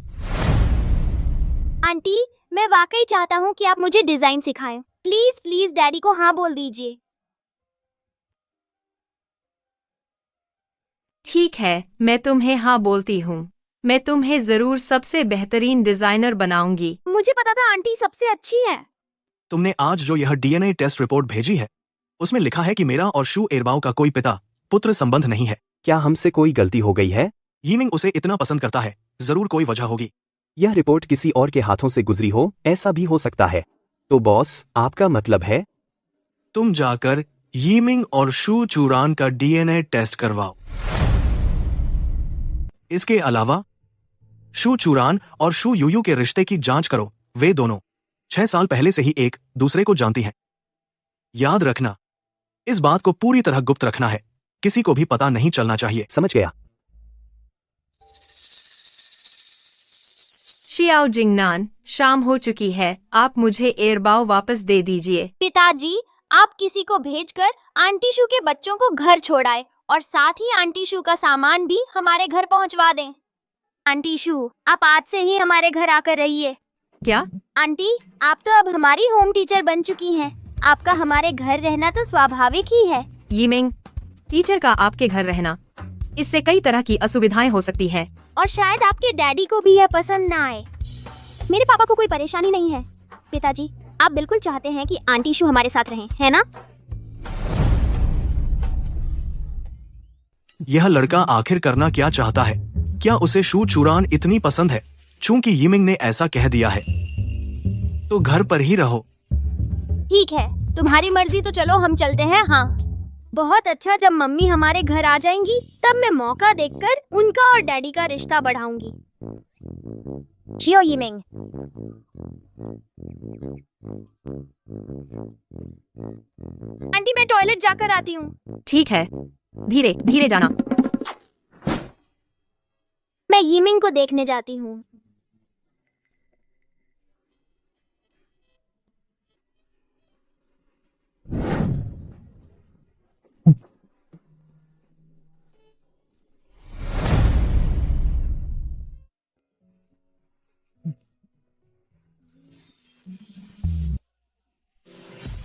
आंटी, मैं वाकई चाहता हूँ कि आप मुझे डिजाइन सिखाएं। प्लीज प्लीज डैडी को हाँ बोल दीजिए। ठीक है, मैं तुम्हें हाँ बोलती हूँ। मैं तुम्हें जरूर सबसे बेहतरीन डिजाइनर बनाऊंगी। मुझे पता था आंटी सबसे अच्छी है। तुमने आज जो यह डीएनए टेस्ट रिपोर्ट भेजी है उसमें लिखा है कि मेरा और शू एरबाओ का कोई पिता पुत्र संबंध नहीं है। क्या हमसे कोई गलती हो गई है? यीमिंग उसे इतना पसंद करता है, जरूर कोई वजह होगी। यह रिपोर्ट किसी और के हाथों से गुजरी हो, ऐसा भी हो सकता है। तो बॉस, आपका मतलब है? तुम जाकर यीमिंग और शू चूरान का डीएनए टेस्ट करवाओ। इसके अलावा शू चूरान और शू यूयू के रिश्ते की जांच करो। वे दोनों 6 साल पहले से ही एक दूसरे को जानती हैं। याद रखना, इस बात को पूरी तरह गुप्त रखना है। किसी को भी पता नहीं चलना चाहिए। समझ गया। शियाओ जिंगनान, शाम हो चुकी है, आप मुझे एयरबाओ वापस दे दीजिए। पिताजी, आप किसी को भेजकर आंटी शू के बच्चों को घर छोड़ाए और साथ ही आंटी शू का सामान भी हमारे घर पहुंचवा दें। आंटी शू, आप आज से ही हमारे घर आकर रहिए। क्या? आंटी, आप तो अब हमारी होम टीचर बन चुकी हैं। आपका हमारे घर रहना तो स्वाभाविक ही है। यीमिंग, टीचर का आपके घर रहना, इससे कई तरह की असुविधाएं हो सकती हैं। और शायद आपके डैडी को भी यह पसंद ना आए। मेरे पापा को कोई परेशानी नहीं है। पिताजी, आप बिल्कुल चाहते हैं कि आंटी शू हमारे साथ रहें, है ना? यह लड़का आखिर करना क्या चाहता है? क्या उसे शू चूरान इतनी पसंद है? चूंकि यीमिंग ने ऐसा कह दिया है तो घर पर ही रहो। ठीक है, तुम्हारी मर्जी, तो चलो हम चलते हैं। हाँ, बहुत अच्छा। जब मम्मी हमारे घर आ जाएंगी तब मैं मौका देखकर उनका और डैडी का रिश्ता बढ़ाऊंगी। शियो यीमिंग। आंटी, मैं टॉयलेट जाकर आती हूँ। ठीक है, धीरे धीरे जाना। मैं यीमिंग को देखने जाती हूँ।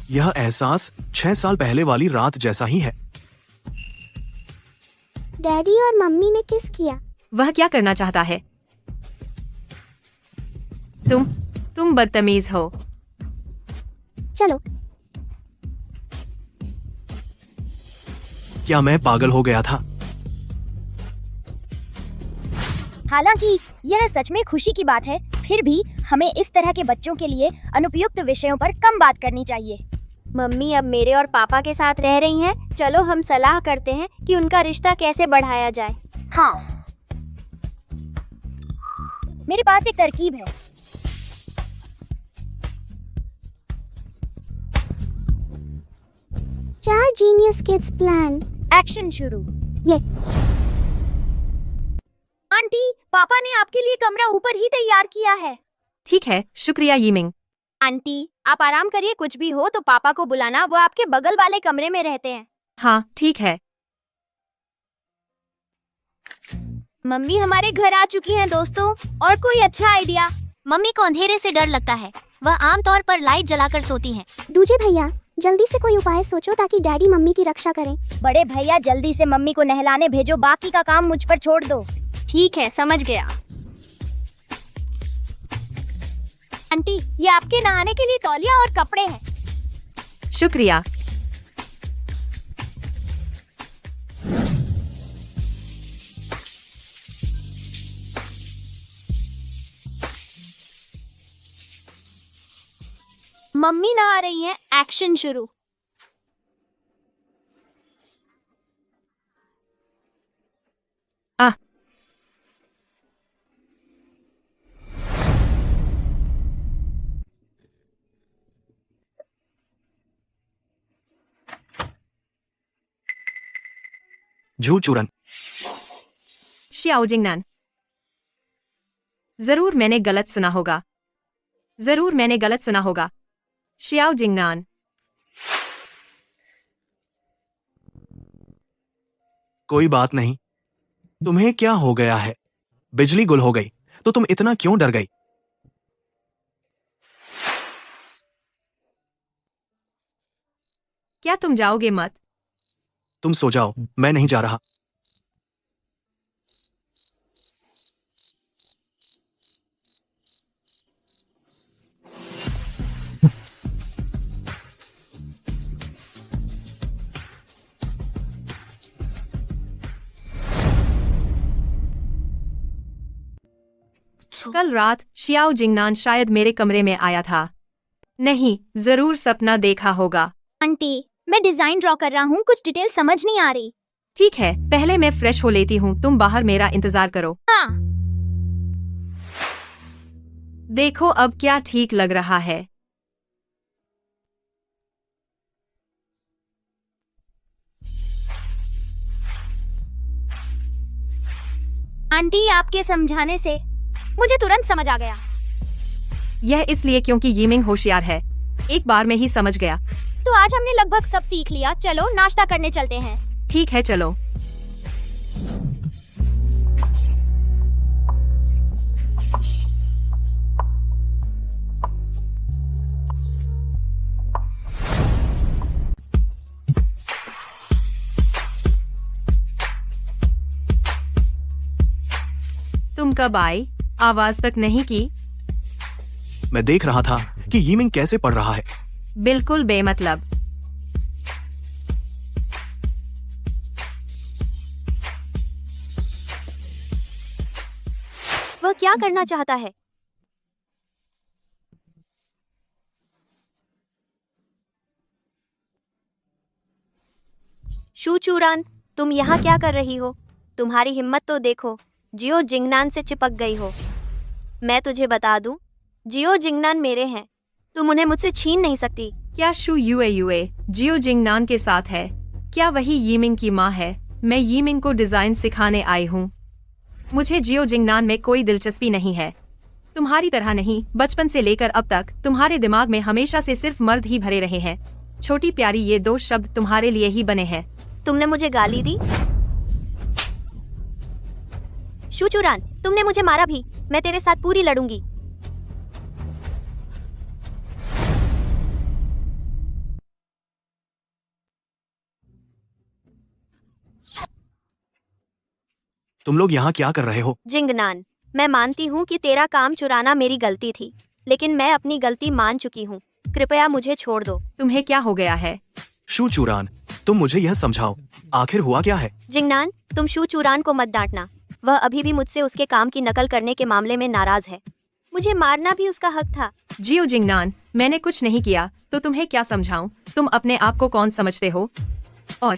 यह एहसास 6 साल पहले वाली रात जैसा ही है। डैडी और मम्मी ने किस किया? वह क्या करना चाहता है? तुम बदतमीज हो। चलो। क्या मैं पागल हो गया था? हालांकि यह सच में खुशी की बात है, फिर भी हमें इस तरह के बच्चों के लिए अनुपयुक्त विषयों पर कम बात करनी चाहिए। मम्मी अब मेरे और पापा के साथ रह रही हैं। चलो हम सलाह करते हैं कि उनका रिश्ता कैसे बढ़ाया जाए। हाँ, मेरे पास एक तरकीब है। चार जीनियस किड्स प्लान, एक्शन शुरू। ये आंटी, पापा ने आपके लिए कमरा ऊपर ही तैयार किया है। ठीक है, शुक्रिया यीमिंग। आंटी, आप आराम करिए। कुछ भी हो तो पापा को बुलाना, वो आपके बगल वाले कमरे में रहते हैं। हाँ, ठीक है। मम्मी हमारे घर आ चुकी हैं दोस्तों। और कोई अच्छा आइडिया? मम्मी को अंधेरे से डर लगता है, वह आमतौर पर लाइट जलाकर सोती हैं। दूजे भैया, जल्दी से कोई उपाय सोचो ताकि डैडी मम्मी की रक्षा करें। बड़े भैया, जल्दी से मम्मी को नहलाने भेजो, बाकी का काम मुझ पर छोड़ दो। ठीक है, समझ गया। आंटी, ये आपके नहाने के लिए तौलिया और कपड़े हैं। शुक्रिया। मम्मी नहा रही हैं, एक्शन शुरू। आ झू चूरन। शियाओ जिंगनान, जरूर मैंने गलत सुना होगा। Xiao Jingnan. कोई बात नहीं। तुम्हें क्या हो गया है? बिजली गुल हो गई तो तुम इतना क्यों डर गई? क्या तुम जाओगे मत? तुम सो जाओ, मैं नहीं जा रहा। कल रात शियाओ जिंगनान शायद मेरे कमरे में आया था। नहीं, जरूर सपना देखा होगा। आंटी, मैं डिजाइन ड्रॉ कर रहा हूँ, कुछ डिटेल समझ नहीं आ रही। ठीक है, पहले मैं फ्रेश हो लेती हूँ, तुम बाहर मेरा इंतजार करो। हाँ। देखो अब क्या ठीक लग रहा है। आंटी, आपके समझाने से मुझे तुरंत समझ आ गया। यह इसलिए क्योंकि यीमिंग होशियार है, एक बार में ही समझ गया। तो आज हमने लगभग सब सीख लिया, चलो नाश्ता करने चलते हैं। ठीक है, चलो। तुम कब आई? आवाज तक नहीं की। मैं देख रहा था कि यीमिंग कैसे पढ़ रहा है। बिल्कुल बेमतलब। वह क्या करना चाहता है? शू चूरान, तुम यहाँ क्या कर रही हो? तुम्हारी हिम्मत तो देखो, जियो जिंगनान से चिपक गई हो। मैं तुझे बता दूं, जियो जिंगनान मेरे हैं, तुम उन्हें मुझसे छीन नहीं सकती। क्या शू यूए जियो जिंगनान के साथ है? क्या वही यीमिंग की माँ है? मैं यीमिंग को डिजाइन सिखाने आई हूँ। मुझे जियो जिंगनान में कोई दिलचस्पी नहीं है। तुम्हारी तरह नहीं, बचपन से लेकर अब तक तुम्हारे दिमाग में हमेशा से सिर्फ मर्द ही भरे रहे हैं। छोटी प्यारी, ये दो शब्द तुम्हारे लिए ही बने हैं। तुमने मुझे गाली दी? शू चूरान, तुमने मुझे मारा भी, मैं तेरे साथ पूरी लड़ूंगी। तुम लोग यहाँ क्या कर रहे हो? जिंगनान, मैं मानती हूँ कि तेरा काम चुराना मेरी गलती थी, लेकिन मैं अपनी गलती मान चुकी हूँ। कृपया मुझे छोड़ दो। तुम्हें क्या हो गया है? शू चूरान, तुम मुझे यह समझाओ, आखिर हुआ क्या है? जिंगनान, तुम शू चूरान को मत डांटना। वह अभी भी मुझसे उसके काम की नकल करने के मामले में नाराज है। मुझे मारना भी उसका हक था। जियो जिंगनान, मैंने कुछ नहीं किया तो तुम्हें क्या समझाऊं? तुम अपने आप को कौन समझते हो? और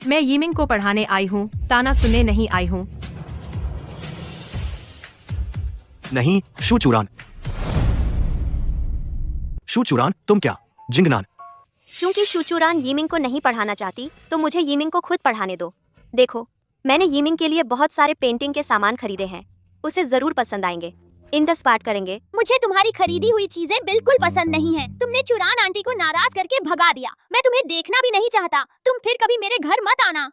मैं यीमिंग को पढ़ाने आई हूँ, ताना सुनने नहीं आई हूँ। नहीं, शू चूरान। शू चूरान, तुम क्या? जिंगनान, क्योंकि शू चूरान यीमिंग को नहीं पढ़ाना चाहती, तो मुझे यीमिंग को खुद पढ़ाने दो। देखो, मैंने यीमिंग के लिए बहुत सारे पेंटिंग के सामान खरीदे हैं, उसे जरूर पसंद आएंगे। इन द स्पॉट करेंगे। मुझे तुम्हारी खरीदी हुई चीजें बिल्कुल पसंद नहीं है। तुमने चुरान आंटी को नाराज करके भगा दिया। मैं तुम्हें देखना भी नहीं चाहता। तुम फिर कभी मेरे घर मत आना।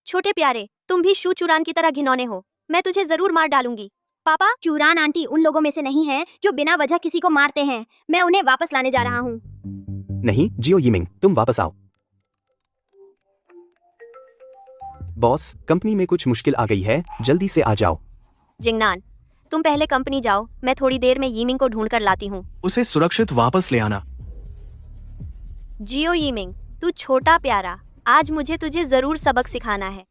छोटे प्यारे, तुम भी शू चूरान की तरह घिनौने हो। मैं तुझे जरूर मार डालूंगी। पापा, चुरान आंटी उन लोगों में से नहीं है जो बिना वजह किसी को मारते हैं। मैं उन्हें वापस लाने जा रहा हूँ। नहीं, जियो यीमिंग, तुम वापस आओ। बॉस, कंपनी में कुछ मुश्किल आ गई है, जल्दी से आ जाओ। जिंगनान, तुम पहले कंपनी जाओ, मैं थोड़ी देर में यीमिंग को ढूंढ कर लाती हूँ। उसे सुरक्षित वापस ले आना। जियो यीमिंग, तू छोटा प्यारा, आज मुझे तुझे जरूर सबक सिखाना है।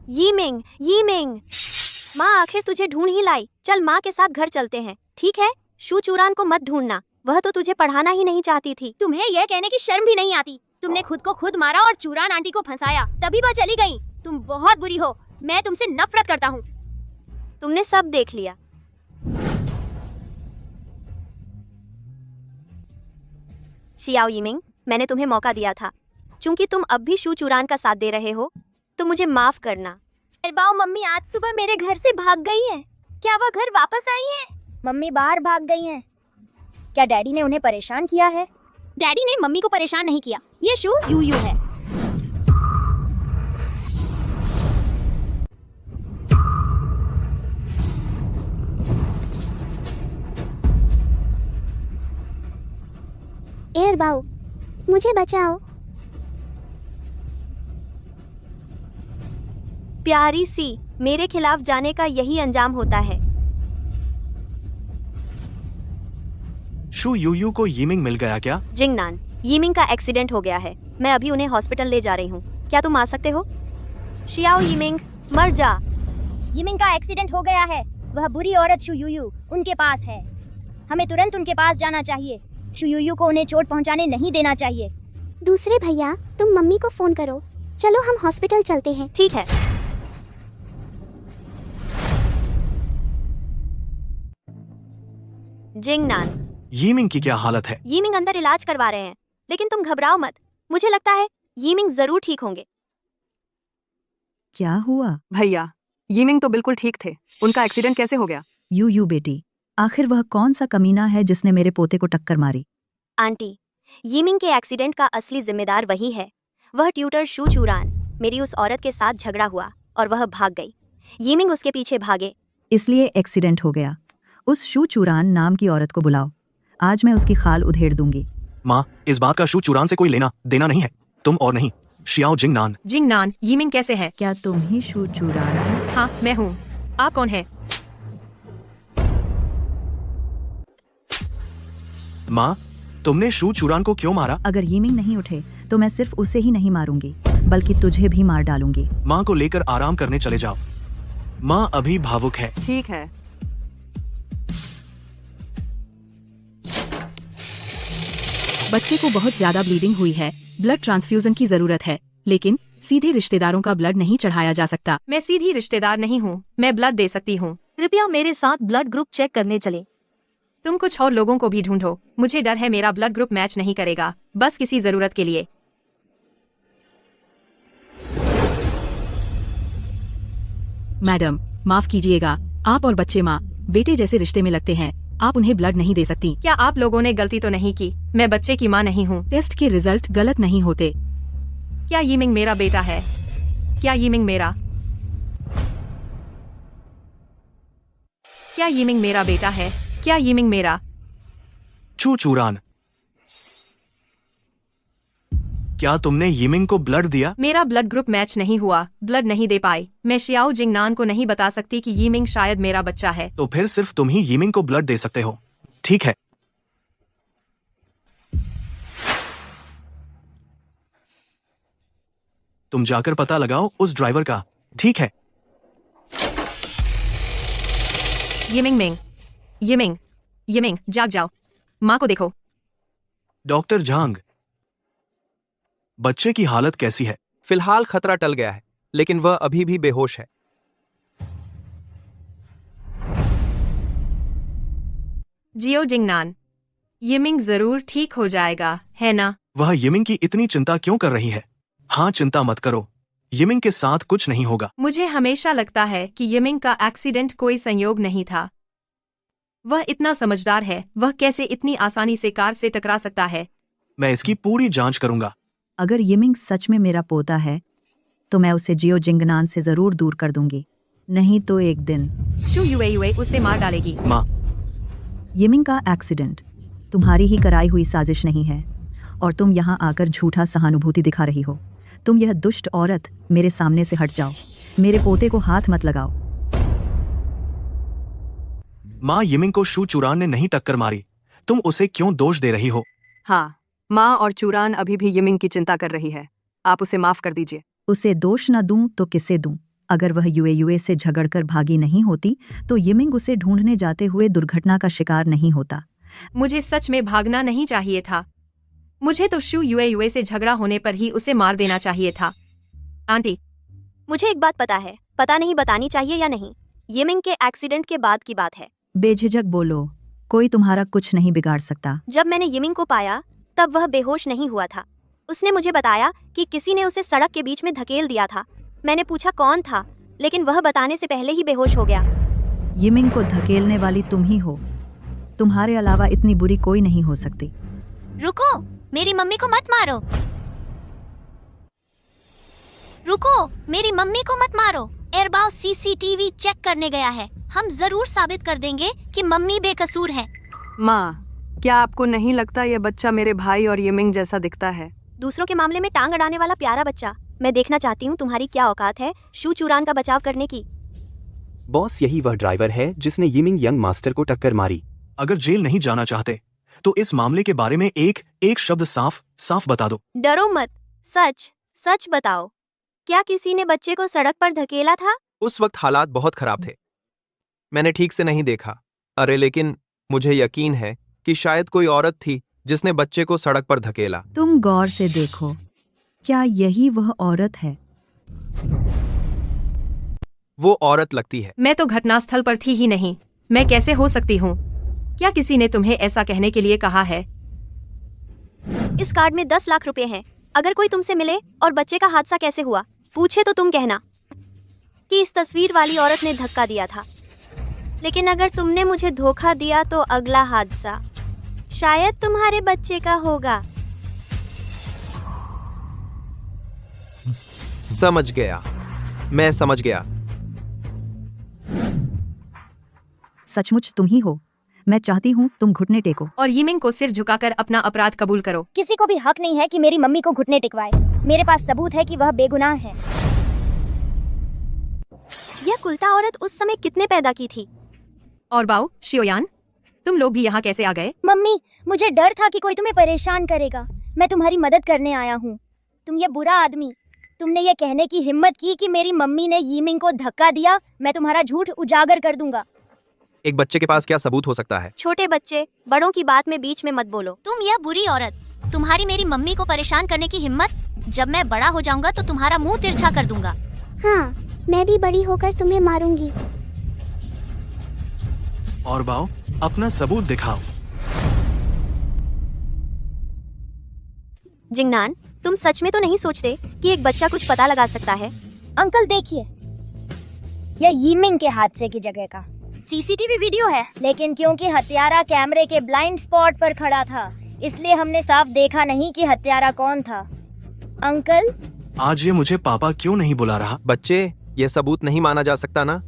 यीमिंग, यीमिंग, माँ आखिर तुझे ढूंढ ही लाई। चल माँ के साथ घर चलते हैं, ठीक है? शू चूरान को मत ढूंढना, वह तो तुझे पढ़ाना ही नहीं चाहती थी। तुम्हें यह कहने की शर्म भी नहीं आती? तुमने खुद को खुद मारा और चुरान आंटी को फंसाया, तभी वह चली गई। तुम बहुत बुरी हो, मैं तुमसे नफरत करता हूँ। तुमने सब देख लिया। शियाओ यीमिंग, मैंने तुम्हें मौका दिया था। चूंकि तुम अब भी शू चूरान का साथ दे रहे हो, तो मुझे माफ करना। एरबाओ, मम्मी आज सुबह मेरे घर से भाग गई है। क्या वह घर वापस आई है? मम्मी बाहर भाग गई हैं। क्या डैडी ने उन्हें परेशान किया है? डैडी ने मम्मी को परेशान नहीं किया, ये शू यू है। एरबाओ, मुझे बचाओ। प्यारी सी, मेरे खिलाफ जाने का यही अंजाम होता है। शू यूयू को यीमिंग मिल गया क्या? जिंगनान, यीमिंग का एक्सीडेंट हो गया है। मैं अभी उन्हें हॉस्पिटल ले जा रही हूँ। क्या तुम आ सकते हो? शियाओ यीमिंग, मर जा। यीमिंग का एक्सीडेंट हो गया है। वह बुरी औरत शुयूयू उनके पास है। हमें तुरंत उनके पास जाना चाहिए। शुयूयू को उन्हें चोट पहुंचाने नहीं देना चाहिए। दूसरे भैया, तुम मम्मी को फोन करो। चलो हम हॉस्पिटल चलते हैं। ठीक है। जिंगनान, यीमिंग की क्या हालत है? यीमिंग अंदर इलाज करवा रहे हैं, लेकिन तुम घबराओ मत। मुझे लगता है यीमिंग जरूर ठीक होंगे। क्या हुआ? भैया, यीमिंग तो बिल्कुल ठीक थे। उनका एक्सीडेंट कैसे हो गया? यू बेटी, आखिर वह कौन सा कमीना है जिसने मेरे पोते को टक्कर मारी? आंटी, यीमिंग के एक्सीडेंट का असली जिम्मेदार वही है। वह ट्यूटर शू चूरान। मेरी उस औरत के साथ झगड़ा हुआ और वह भाग गई। यीमिंग उसके पीछे भागे। इसलिए एक्सीडेंट हो गया। उस शू चूरान नाम की औरत को बुलाओ। आज मैं उसकी खाल उधेड़ दूंगी। माँ, इस बात का शू चुरान से कोई लेना देना नहीं है। तुम और नहीं, शियाओ जिंगनान। जिंगनान, यीमिंग कैसे है? क्या तुम ही शू चूरान हो? हाँ, मैं हूँ। आप कौन है? माँ, तुमने शू चुरान को क्यों मारा? अगर यीमिंग नहीं उठे तो मैं सिर्फ उसे ही नहीं मारूंगी, बल्कि तुझे भी मार डालूंगी। माँ को लेकर आराम करने चले जाओ। माँ अभी भावुक है। ठीक है। बच्चे को बहुत ज्यादा ब्लीडिंग हुई है। ब्लड ट्रांसफ्यूजन की जरूरत है, लेकिन सीधे रिश्तेदारों का ब्लड नहीं चढ़ाया जा सकता। मैं सीधी रिश्तेदार नहीं हूँ। मैं ब्लड दे सकती हूँ। कृपया मेरे साथ ब्लड ग्रुप चेक करने चले। तुम कुछ और लोगों को भी ढूंढो। मुझे डर है मेरा ब्लड ग्रुप मैच नहीं करेगा, बस किसी जरूरत के लिए। मैडम, माफ कीजिएगा, आप और बच्चे माँ बेटे जैसे रिश्ते में लगते हैं। आप उन्हें ब्लड नहीं दे सकती। क्या आप लोगों ने गलती तो नहीं की? मैं बच्चे की माँ नहीं हूँ। टेस्ट के रिजल्ट गलत नहीं होते। क्या यीमिंग मेरा बेटा है? क्या यीमिंग मेरा क्या यीमिंग मेरा बेटा है? क्या यीमिंग मेरा? शू चुरान, क्या तुमने यीमिंग को ब्लड दिया? मेरा ब्लड ग्रुप मैच नहीं हुआ, ब्लड नहीं दे पाई। मैं शियाओ जिंगनान को नहीं बता सकती कि यीमिंग शायद मेरा बच्चा है। तो फिर सिर्फ तुम ही यीमिंग को ब्लड दे सकते हो। ठीक है। तुम जाकर पता लगाओ उस ड्राइवर का। ठीक है। यीमिंग, जाग जाओ। माँ को देखो। डॉक्टर झांग, बच्चे की हालत कैसी है? फिलहाल खतरा टल गया है, लेकिन वह अभी भी बेहोश है। जियो जिंगनान, यीमिंग जरूर ठीक हो जाएगा, है ना? वह यीमिंग की इतनी चिंता क्यों कर रही है? हाँ, चिंता मत करो, यीमिंग के साथ कुछ नहीं होगा। मुझे हमेशा लगता है कि यीमिंग का एक्सीडेंट कोई संयोग नहीं था। वह इतना समझदार है, वह कैसे इतनी आसानी से कार से टकरा सकता है? मैं इसकी पूरी जांच करूंगा। अगर यीमिंग सच में मेरा पोता है तो मैं उसे जियो जिंगनान से जरूर दूर कर दूंगी। नहीं तो एक दिन शू यूए उसे मार डालेगी। माँ, यीमिंग का एक्सीडेंट तुम्हारी ही कराई हुई साजिश नहीं है, और तुम यहाँ आकर झूठा सहानुभूति दिखा रही हो। तुम यह दुष्ट औरत, मेरे सामने से हट जाओ। मेरे पोते को हाथ मत लगाओ। माँ, यीमिंग को शू चुरान ने नहीं टक्कर मारी। तुम उसे क्यों दोष दे रही हो? हाँ, माँ और चूरान अभी भी यीमिंग की चिंता कर रही है। आप उसे माफ कर दीजिए। उसे दोष न दूं तो किसे दूं? अगर वह यूए से झगड़कर भागी नहीं होती तो यीमिंग उसे ढूंढने जाते हुए दुर्घटना का शिकार नहीं होता। मुझे सच में भागना नहीं चाहिए था। मुझे तो शू यूए से झगड़ा होने पर ही उसे मार देना चाहिए था। आंटी, मुझे एक बात पता है, पता नहीं बतानी चाहिए या नहीं। यीमिंग के एक्सीडेंट के बाद की बात है। बेझिझक बोलो, कोई तुम्हारा कुछ नहीं बिगाड़ सकता। जब मैंने यीमिंग को पाया तब वह बेहोश नहीं हुआ था। उसने मुझे बताया कि किसी ने उसे सड़क के बीच में धकेल दिया था। मैंने पूछा कौन था, लेकिन वह बताने से पहले ही बेहोश हो गया। यीमिंग को धकेलने वाली तुम ही हो। तुम्हारे अलावा इतनी बुरी कोई नहीं हो सकती। रुको, मेरी मम्मी को मत मारो। रुको, मेरी मम्मी को मत मारो। एयरबाउ सीसीटीवी चेक करने गया है। हम जरूर साबित कर देंगे कि मम्मी बेकसूर है। माँ, क्या आपको नहीं लगता ये बच्चा मेरे भाई और यीमिंग जैसा दिखता है? दूसरों के मामले में टांग अड़ाने वाला प्यारा बच्चा। मैं देखना चाहती हूँ तुम्हारी क्या औकात है शू चूरान का बचाव करने की। बॉस, यही वह ड्राइवर है जिसने यीमिंग यंग मास्टर को टक्कर मारी। अगर जेल नहीं जाना चाहते तो इस मामले के बारे में एक शब्द साफ बता दो। डरो मत, सच बताओ। क्या किसी ने बच्चे को सड़क पर धकेला था? उस वक्त हालात बहुत खराब थे। मैंने ठीक से नहीं देखा। अरे लेकिन मुझे यकीन है कि शायद कोई औरत थी जिसने बच्चे को सड़क पर धकेला। तुम गौर से देखो, क्या यही वह औरत है? वो औरत लगती है। मैं तो घटनास्थल पर थी ही नहीं। मैं कैसे हो सकती हूँ? क्या किसी ने तुम्हें ऐसा कहने के लिए कहा है? इस कार्ड में 10 लाख रुपए हैं। अगर कोई तुमसे मिले और बच्चे का हादसा कैसे हुआ पूछे तो तुम कहना कि इस तस्वीर वाली औरत ने धक्का दिया था। लेकिन अगर तुमने मुझे धोखा दिया तो अगला हादसा शायद तुम्हारे बच्चे का होगा। समझ गया, मैं समझ गया। सचमुच तुम ही हो। मैं चाहती हूँ तुम घुटने टेको। और यीमिंग को सिर झुकाकर अपना अपराध कबूल करो। किसी को भी हक नहीं है कि मेरी मम्मी को घुटने टिकवाए। मेरे पास सबूत है कि वह बेगुनाह है। यह कुलता औरत उस समय कितने पैदा की थी? और बाओ, शियोयान, तुम लोग भी यहाँ कैसे आ गए? मम्मी, मुझे डर था कि कोई तुम्हें परेशान करेगा। मैं तुम्हारी मदद करने आया हूँ। तुम ये बुरा आदमी, तुमने ये कहने की हिम्मत की कि मेरी मम्मी ने यीमिंग को धक्का दिया। मैं तुम्हारा झूठ उजागर कर दूंगा। एक बच्चे के पास क्या सबूत हो सकता है? छोटे बच्चे, बड़ों की बात में बीच में मत बोलो। तुम यह बुरी औरत, तुम्हारी मेरी मम्मी को परेशान करने की हिम्मत। जब मैं बड़ा हो जाऊंगा तो तुम्हारा मुंह तिरछा कर दूंगा। हाँ, मैं भी बड़ी होकर तुम्हें मारूंगी। और बाओ, अपना सबूत दिखाओ। जिंगनान, तुम सच में तो नहीं सोचते कि एक बच्चा कुछ पता लगा सकता है? अंकल देखिए, यह यीमिंग के हादसे की जगह का सीसीटीवी वीडियो है। लेकिन क्योंकि हत्यारा कैमरे के ब्लाइंड स्पॉट पर खड़ा था, इसलिए हमने साफ देखा नहीं कि हत्यारा कौन था। अंकल, आज ये मुझे पापा क्यों नहीं बुला रहा? बच्चे, यह सबूत नहीं माना जा सकता ना।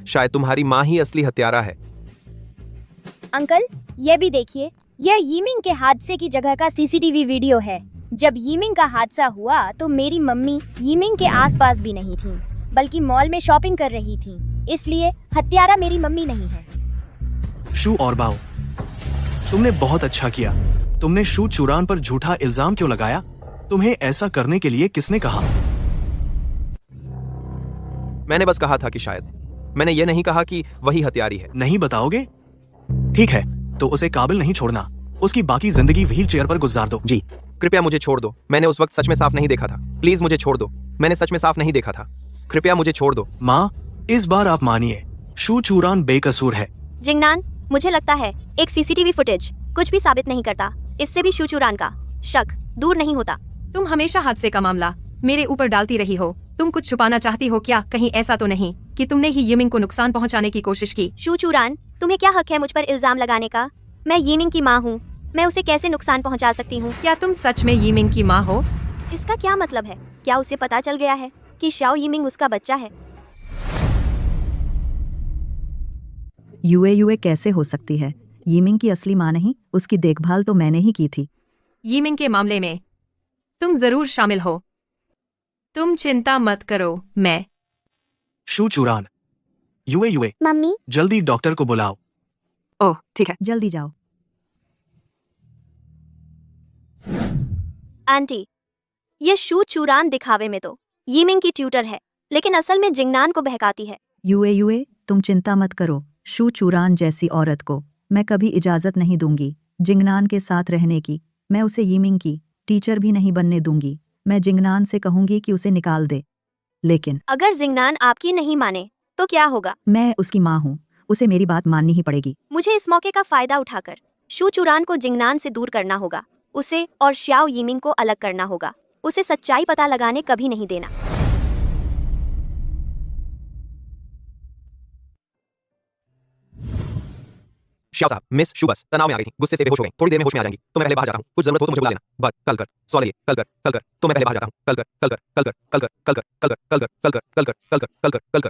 शायद तुम्हारी माँ ही असली हत्यारा है। अंकल, ये भी देखिए, यह यीमिंग के हादसे की जगह का सीसीटीवी वीडियो है। जब यीमिंग का हादसा हुआ तो मेरी मम्मी यीमिंग के आसपास भी नहीं थी, बल्कि मॉल में शॉपिंग कर रही थी। इसलिए हत्यारा मेरी मम्मी नहीं है। शू और बाओ, तुमने बहुत अच्छा किया। तुमने शू चुरान पर झूठा इल्जाम क्यों लगाया? तुम्हें ऐसा करने के लिए किसने कहा? मैंने बस कहा था कि शायद। मैंने ये नहीं कहा कि वही हत्यारी है। नहीं बताओगे? ठीक है, तो उसे काबिल नहीं छोड़ना। उसकी बाकी जिंदगी व्हील चेयर पर गुजार दो। जी, कृपया मुझे छोड़ दो। मैंने उस वक्त सच में साफ नहीं देखा था। प्लीज मुझे छोड़ दो। मैंने सच में साफ नहीं देखा था। कृपया मुझे छोड़ दो। माँ, इस बार आप मानिए, शू चूरान बेकसूर है। जिंगनान, मुझे लगता है एक सीसीटीवी फुटेज कुछ भी साबित नहीं करता। इससे भी शूचुरान का शक दूर नहीं होता। तुम हमेशा हादसे का मामला मेरे ऊपर डालती रही हो। तुम कुछ छुपाना चाहती हो क्या? कहीं ऐसा तो नहीं कि तुमने ही यीमिंग को नुकसान पहुंचाने की कोशिश की? शूचुरान, तुम्हें क्या हक है मुझ पर इल्जाम लगाने का? मैं यीमिंग की माँ हूँ। मैं उसे कैसे नुकसान पहुंचा सकती हूँ? क्या तुम सच में यीमिंग की माँ हो? इसका क्या मतलब है? क्या उसे पता चल गया है कि शाओ यीमिंग उसका बच्चा है? यूए कैसे हो सकती है? यीमिंग की असली माँ नहीं, उसकी देखभाल तो मैंने ही की थी। यीमिंग के मामले में तुम जरूर शामिल हो। तुम चिंता मत करो। मैं शू चूरान, यूए, मम्मी, जल्दी डॉक्टर को बुलाओ। ओह ठीक है। जल्दी जाओ। आंटी, ये शूचुरान दिखावे में तो यीमिंग की ट्यूटर है, लेकिन असल में जिंगनान को बहकाती है। यूए, तुम चिंता मत करो। शू चूरान जैसी औरत को मैं कभी इजाजत नहीं दूंगी जिंगनान के साथ रहने की। मैं उसे यीमिंग की टीचर भी नहीं बनने दूंगी। मैं जिंगनान से कहूंगी कि उसे निकाल दे। लेकिन अगर जिंगनान आपकी नहीं माने तो क्या होगा? मैं उसकी माँ हूँ, उसे मेरी बात माननी ही पड़ेगी। मुझे इस मौके का फायदा उठाकर शूचुरान को जिंगनान से दूर करना होगा। उसे और श्याओ यीमिंग को अलग करना होगा। उसे सच्चाई पता लगाने कभी नहीं देना। श्याओ साहब, मिस शू बस तनाव में आ गई थी, गुस्से से बेहोश हो गई। थोड़ी देर में होश में आ जाएंगी, तो मैं पहले बाहर जाता हूँ। कुछ जरूरत हो तो मुझे बुला लेना। बस कल कर, सवाल ये कल कर। तो मैं पहले बाहर जाता हूँ। कल कर।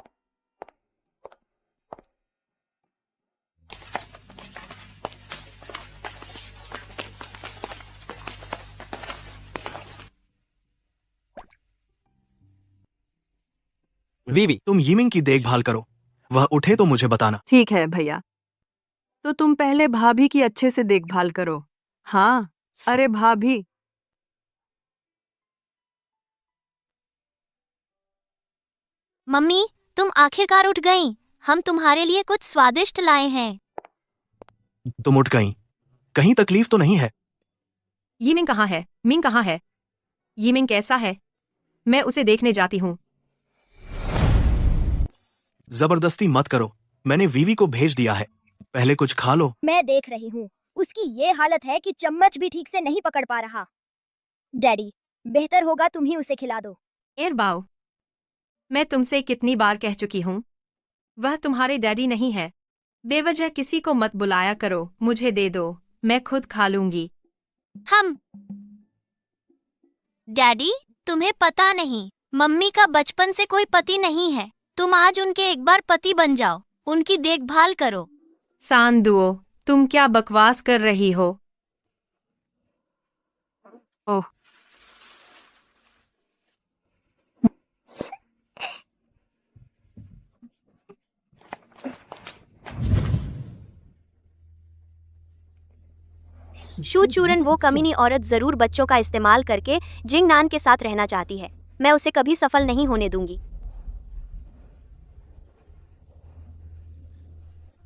वीवी, तुम यीमिंग की देखभाल करो। वह उठे तो मुझे बताना। ठीक है भैया। तो तुम पहले भाभी की अच्छे से देखभाल करो। हाँ, अरे भाभी। मम्मी, तुम आखिरकार उठ गईं। हम तुम्हारे लिए कुछ स्वादिष्ट लाए हैं। तुम उठ गई, कहीं तकलीफ तो नहीं है? यीमिंग कहाँ है? मिंग कहाँ है? यीमिंग कैसा है? मैं उसे देखने जाती हूँ। जबरदस्ती मत करो, मैंने वीवी को भेज दिया है, पहले कुछ खा लो। मैं देख रही हूँ, उसकी ये हालत है कि चम्मच भी ठीक से नहीं पकड़ पा रहा। डैडी, बेहतर होगा तुम ही उसे खिला दो। एरबाओ, मैं तुमसे कितनी बार कह चुकी हूँ, वह तुम्हारे डैडी नहीं है। बेवजह किसी को मत बुलाया करो, मुझे दे दो, मैं खुद खा लूंगी। हम डैडी, तुम्हें पता नहीं, मम्मी का बचपन से कोई पति नहीं है। तुम आज उनके एक बार पति बन जाओ, उनकी देखभाल करो। सांदुओ, तुम क्या बकवास कर रही हो? ओह, शू चूरन वो कमीनी औरत जरूर बच्चों का इस्तेमाल करके जिंग नान के साथ रहना चाहती है। मैं उसे कभी सफल नहीं होने दूंगी।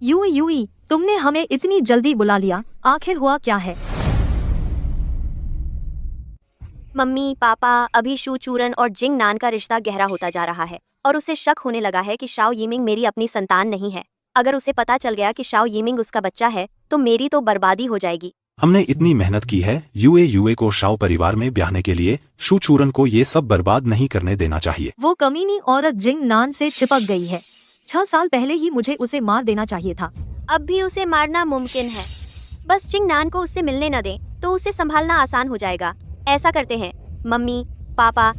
यूई, तुमने हमें इतनी जल्दी बुला लिया, आखिर हुआ क्या है? मम्मी पापा, अभी शू चूरन और जिंग नान का रिश्ता गहरा होता जा रहा है और उसे शक होने लगा है कि शाओ यीमिंग मेरी अपनी संतान नहीं है। अगर उसे पता चल गया कि शाओ यीमिंग उसका बच्चा है तो मेरी तो बर्बादी हो जाएगी। हमने इतनी मेहनत की है यूए को शाओ परिवार में ब्याहने के लिए। शू चूरन को ये सब बर्बाद नहीं करने देना चाहिए। वो कमीनी औरत जिंग नान से चिपक गई है। 6 साल पहले ही मुझे उसे मार देना चाहिए था। अब भी उसे मारना मुमकिन है, बस जिंग नान को उससे मिलने न दें तो उसे संभालना आसान हो जाएगा। ऐसा करते हैं, मम्मी पापा,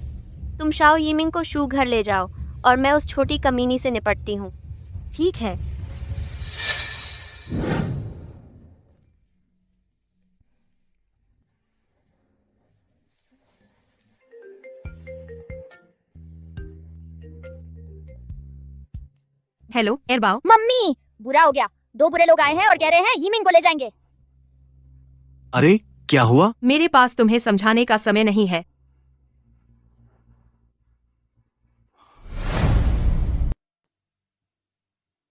तुम शाओ यीमिंग को शू घर ले जाओ और मैं उस छोटी कमीनी से निपटती हूँ। ठीक है। हेलो एरबाओ। मम्मी, बुरा हो गया, 2 बुरे लोग आए हैं और कह रहे हैं यीमिंग को ले जाएंगे। अरे क्या हुआ? मेरे पास तुम्हें समझाने का समय नहीं है।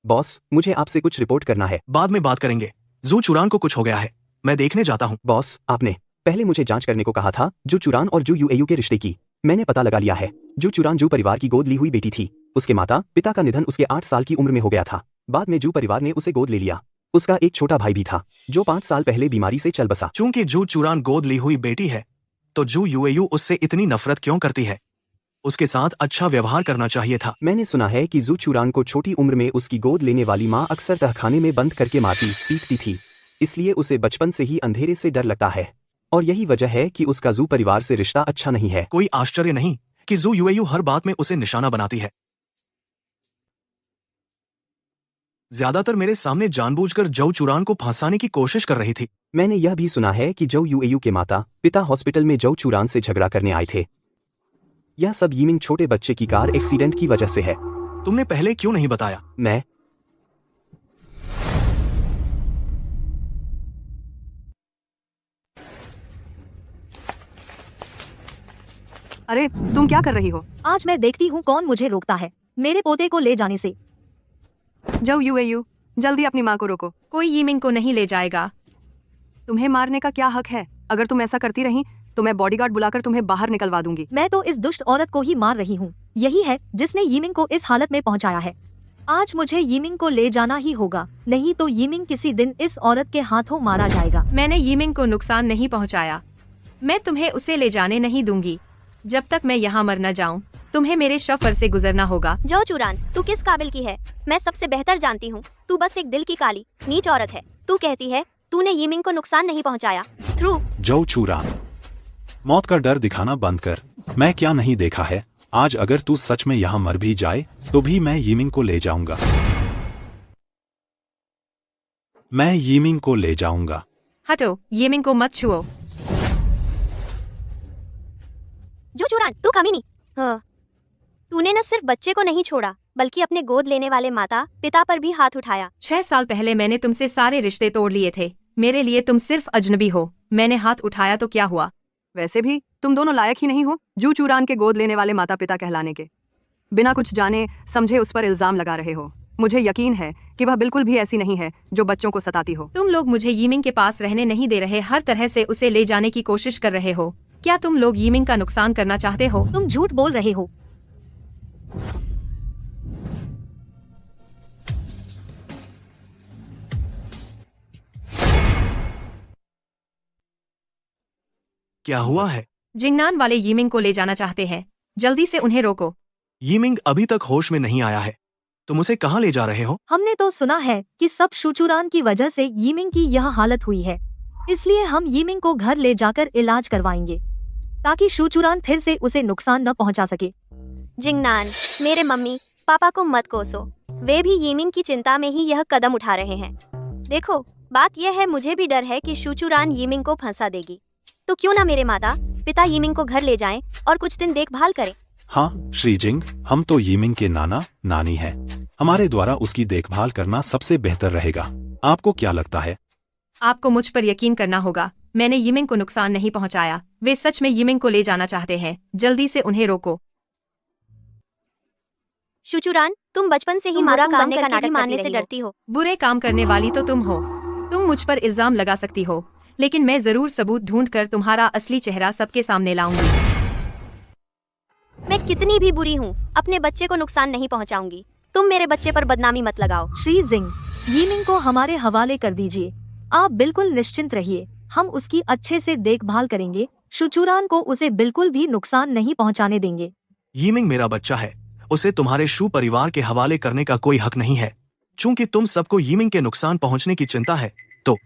बॉस, मुझे आपसे कुछ रिपोर्ट करना है। बाद में बात करेंगे, जू चुरान को कुछ हो गया है, मैं देखने जाता हूँ। बॉस, आपने पहले मुझे जांच करने को कहा था जू चुरान और जू यूएयू के रिश्ते की। मैंने पता लगा लिया है। जू चुरान जू परिवार की गोद ली हुई बेटी थी। उसके माता पिता का निधन उसके 8 साल की उम्र में हो गया था। बाद में जू परिवार ने उसे गोद ले लिया। उसका एक छोटा भाई भी था जो 5 साल पहले बीमारी से चल बसा। चूंकि जू चुरान गोद ली हुई बेटी है, तो जू यूएयू उससे इतनी नफरत क्यों करती है? उसके साथ अच्छा व्यवहार करना चाहिए था। मैंने सुना है कि जू चुरान को छोटी उम्र में उसकी गोद लेने वाली माँ अक्सर तहखाने में बंद करके मारती पीटती थी, इसलिए उसे बचपन से ही अंधेरे से डर लगता है और यही वजह है कि उसका जू परिवार से रिश्ता अच्छा नहीं है। कोई आश्चर्य नहीं कि जू यूएयू हर बात में उसे निशाना बनाती है। ज्यादातर मेरे सामने जानबूझकर जू चुरान को फंसाने की कोशिश कर रही थी। मैंने यह भी सुना है कि जू यूएयू के माता पिता हॉस्पिटल में जू चुरान से झगड़ा करने आए थे। यह सब यीमिंग छोटे बच्चे की कार एक्सीडेंट की वजह से है। तुमने पहले क्यों नहीं बताया? मैं अरे तुम क्या कर रही हो? आज मैं देखती हूँ कौन मुझे रोकता है मेरे पोते को ले जाने से। जाओ यूएयू, जल्दी अपनी माँ को रोको। कोई यीमिंग को नहीं ले जाएगा। तुम्हें मारने का क्या हक है? अगर तुम ऐसा करती रही तो मैं बॉडीगार्ड बुलाकर तुम्हें बाहर निकलवा दूंगी। मैं तो इस दुष्ट औरत को ही मार रही हूँ। यही है जिसने यीमिंग को इस हालत में पहुँचाया है। आज मुझे यीमिंग को ले जाना ही होगा, नहीं तो यीमिंग किसी दिन इस औरत के हाथों मारा जाएगा। मैंने यीमिंग को नुकसान नहीं पहुंचाया। मैं तुम्हें उसे ले जाने नहीं दूंगी। जब तक मैं यहाँ मर न जाऊँ, तुम्हें मेरे शव पर से गुजरना होगा। जो चुरान, तू किस काबिल की है मैं सबसे बेहतर जानती हूँ। तू बस एक दिल की काली नीच औरत है। तू कहती है तूने यीमिंग को नुकसान नहीं पहुँचाया। थ्रू जो चूरान, मौत का डर दिखाना बंद कर। मैं क्या नहीं देखा है? आज अगर तू सच में यहाँ मर भी जाए तो भी मैं यीमिंग को ले जाऊंगा। मैं यीमिंग को ले जाऊंगा। हटो, यीमिंग को मत छुओ। जो चुरान, तू कमीनी। हाँ, तूने न सिर्फ बच्चे को नहीं छोड़ा बल्कि अपने गोद लेने वाले माता पिता पर भी हाथ उठाया। 6 साल पहले मैंने तुमसे सारे रिश्ते तोड़ लिए थे। मेरे लिए तुम सिर्फ अजनबी हो। मैंने हाथ उठाया तो क्या हुआ? वैसे भी तुम दोनों लायक ही नहीं हो जू चूरान के गोद लेने वाले माता पिता कहलाने के। बिना कुछ जाने समझे उस पर इल्जाम लगा रहे हो। मुझे यकीन है कि वह बिल्कुल भी ऐसी नहीं है जो बच्चों को सताती हो। तुम लोग मुझे यीमिंग के पास रहने नहीं दे रहे, हर तरह से उसे ले जाने की कोशिश कर रहे हो। क्या तुम लोग यीमिंग का नुकसान करना चाहते हो? तुम झूठ बोल रहे हो। क्या हुआ है? जिंगनान वाले यीमिंग को ले जाना चाहते हैं, जल्दी से उन्हें रोको। यीमिंग अभी तक होश में नहीं आया है। तुम उसे कहाँ ले जा रहे हो? हमने तो सुना है कि सब शूचुरान की वजह से यीमिंग की यह हालत हुई है, इसलिए हम यीमिंग को घर ले जाकर इलाज करवाएंगे ताकि शूचुरान फिर से उसे नुकसान न पहुंचा सके। जिंगनान, मेरे मम्मी पापा को मत कोसो, वे भी यीमिंग की चिंता में ही यह कदम उठा रहे हैं। देखो, बात यह है, मुझे भी डर है कि शूचुरान यीमिंग को फंसा देगी, तो क्यों ना मेरे माता पिता यीमिंग को घर ले जाएं और कुछ दिन देखभाल करें। हाँ श्रीजिंग, हम तो यीमिंग के नाना नानी हैं। हमारे द्वारा उसकी देखभाल करना सबसे बेहतर रहेगा। आपको क्या लगता है? आपको मुझ पर यकीन करना होगा, मैंने यीमिंग को नुकसान नहीं पहुंचाया। वे सच में यीमिंग को ले जाना चाहते हैं, जल्दी से उन्हें रोको। शूचुरान, तुम बचपन से ही बुरा काम करने का नाटक मानने से डरती हो। बुरे काम करने वाली तो तुम हो। तुम मुझ पर इल्जाम लगा सकती हो, लेकिन मैं जरूर सबूत ढूंढकर तुम्हारा असली चेहरा सबके सामने लाऊंगी। मैं कितनी भी बुरी हूँ, अपने बच्चे को नुकसान नहीं पहुँचाऊंगी। तुम मेरे बच्चे पर बदनामी मत लगाओ। श्री जिंग, यीमिंग को हमारे हवाले कर दीजिए। आप बिल्कुल निश्चिंत रहिए, हम उसकी अच्छे से देखभाल करेंगे। शूचुरान को उसे बिल्कुल भी नुकसान नहीं पहुंचाने देंगे। यीमिंग मेरा बच्चा है, उसे तुम्हारे शू परिवार के हवाले करने का कोई हक नहीं है। चूंकि तुम सबको यीमिंग के नुकसान पहुंचने की चिंता है, तो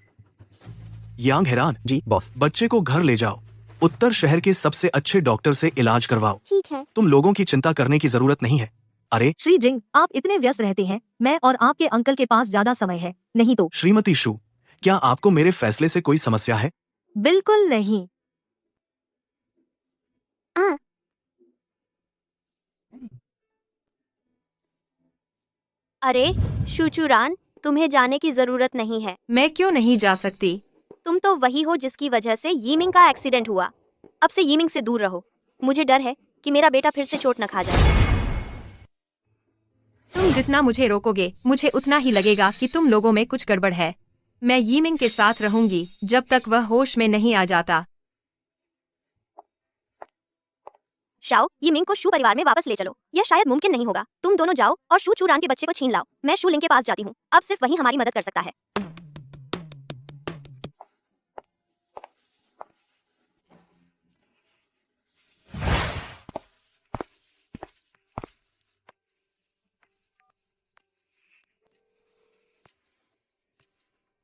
यांग हेरान जी बॉस। बच्चे को घर ले जाओ, उत्तर शहर के सबसे अच्छे डॉक्टर से इलाज करवाओ। ठीक है। तुम लोगों की चिंता करने की जरूरत नहीं है। अरे श्री जिंग, आप इतने व्यस्त रहते हैं, मैं और आपके अंकल के पास ज्यादा समय है नहीं तो। श्रीमती शू, क्या आपको मेरे फैसले से कोई समस्या है? बिल्कुल नहीं। अरे शूचुरान, तुम्हें जाने की जरूरत नहीं है। मैं क्यों नहीं जा सकती? तुम तो वही हो जिसकी वजह से यीमिंग का एक्सीडेंट हुआ। अब से यीमिंग से दूर रहो। मुझे डर है कि मेरा बेटा फिर से चोट न खा जाए। तुम जितना मुझे रोकोगे, मुझे उतना ही लगेगा कि तुम लोगों में कुछ गड़बड़ है। मैं यीमिंग के साथ रहूंगी जब तक वह होश में नहीं आ जाता। शाओ, यीमिंग को शू परिवार में वापस ले चलो। यह शायद मुमकिन नहीं होगा। तुम दोनों जाओ और शू चूरान के बच्चे को छीन लाओ। मैं शू लिंग के पास जाती हूँ, अब सिर्फ वही हमारी मदद कर सकता है।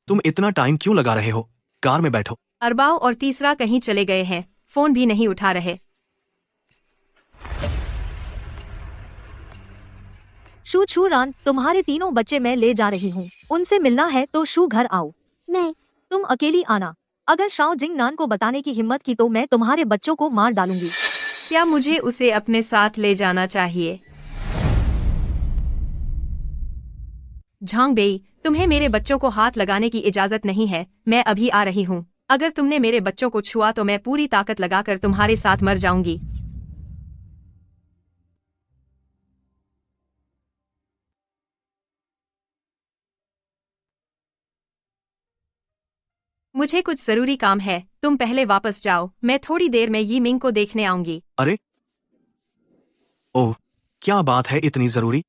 तुम इतना टाइम क्यों लगा रहे हो? कार में बैठो। अरबाओ और तीसरा कहीं चले गए हैं, फोन भी नहीं उठा रहे। शूचुरान, तुम्हारे तीनों बच्चे मैं ले जा रही हूँ। उनसे मिलना है तो शू घर आओ। मैं तुम अकेली आना। अगर शाओ जिंग नान को बताने की हिम्मत की तो मैं तुम्हारे बच्चों को मार डालूंगी। क्या मुझे उसे अपने साथ ले जाना चाहिए? झांग बेई, तुम्हें मेरे बच्चों को हाथ लगाने की इजाजत नहीं है। मैं अभी आ रही हूँ। अगर तुमने मेरे बच्चों को छुआ तो मैं पूरी ताकत लगाकर तुम्हारे साथ मर जाऊंगी। मुझे कुछ जरूरी काम है, तुम पहले वापस जाओ। मैं थोड़ी देर में यीमिंग को देखने आऊंगी। अरे ओह, क्या बात है इतनी जरूरी?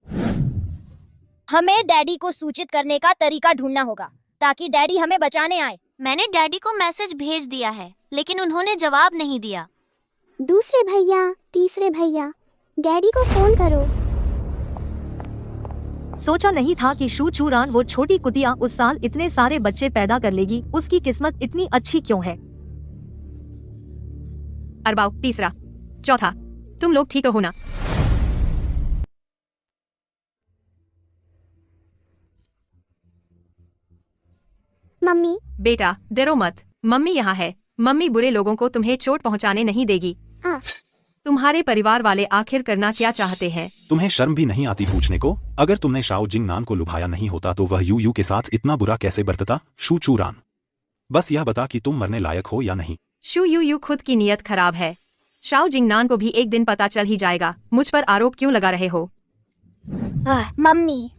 हमें डैडी को सूचित करने का तरीका ढूंढना होगा ताकि डैडी हमें बचाने आए। मैंने डैडी को मैसेज भेज दिया है, लेकिन उन्होंने जवाब नहीं दिया। दूसरे भैया, तीसरे भैया, डैडी को फोन करो। सोचा नहीं था कि शूचुरान वो छोटी कुतिया उस साल इतने सारे बच्चे पैदा कर लेगी। उसकी किस्मत इतनी अच्छी क्यों है? अरबाओ, तीसरा, चौथा, तुम लोग ठीक हो ना? मम्मी। बेटा डरो मत, मम्मी यहाँ है। मम्मी बुरे लोगों को तुम्हें चोट पहुँचाने नहीं देगी। हाँ। तुम्हारे परिवार वाले आखिर करना क्या चाहते हैं? तुम्हें शर्म भी नहीं आती पूछने को? अगर तुमने शाओ जिंग नान को लुभाया नहीं होता तो वह यू के साथ इतना बुरा कैसे बरतता? शूचुरान, बस यह बता कि तुम मरने लायक हो या नहीं। शू यू खुद की नीयत खराब है। शाओ जिंगनान को भी एक दिन पता चल ही जाएगा। मुझ पर आरोप क्यों लगा रहे हो? मम्मी,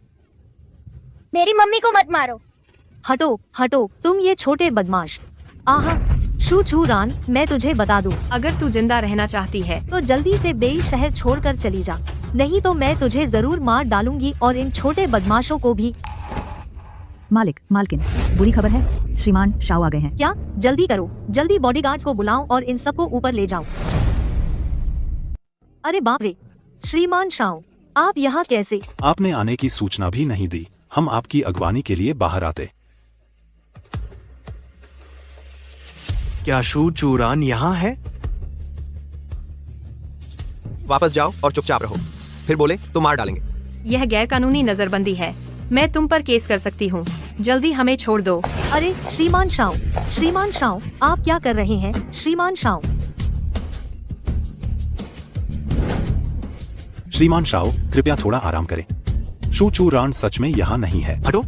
मेरी मम्मी को मत मारो। हटो हटो, तुम ये छोटे बदमाश। आहा, शू चूरान, मैं तुझे बता दूं, अगर तू जिंदा रहना चाहती है तो जल्दी से बेई शहर छोड़कर चली जा, नहीं तो मैं तुझे जरूर मार डालूंगी और इन छोटे बदमाशों को भी। मालिक, मालकिन, बुरी खबर है, श्रीमान शाओ आ गए हैं। क्या? जल्दी करो, जल्दी बॉडीगार्ड्स को बुलाओ और इन सबको ऊपर ले जाओ। अरे बाप रे, श्रीमान शाओ, आप यहाँ कैसे? आपने आने की सूचना भी नहीं दी, हम आपकी अगवानी के लिए बाहर आते। क्या शू चूरान यहाँ है? वापस जाओ और चुपचाप रहो, फिर बोले तो मार डालेंगे। यह गैरकानूनी नजरबंदी है, मैं तुम पर केस कर सकती हूँ, जल्दी हमें छोड़ दो। अरे श्रीमान शाओ, श्रीमान शाओ, आप क्या कर रहे हैं? श्रीमान शाओ, श्रीमान शाओ, कृपया थोड़ा आराम करें। शू चूरान सच में यहाँ नहीं है। हटो।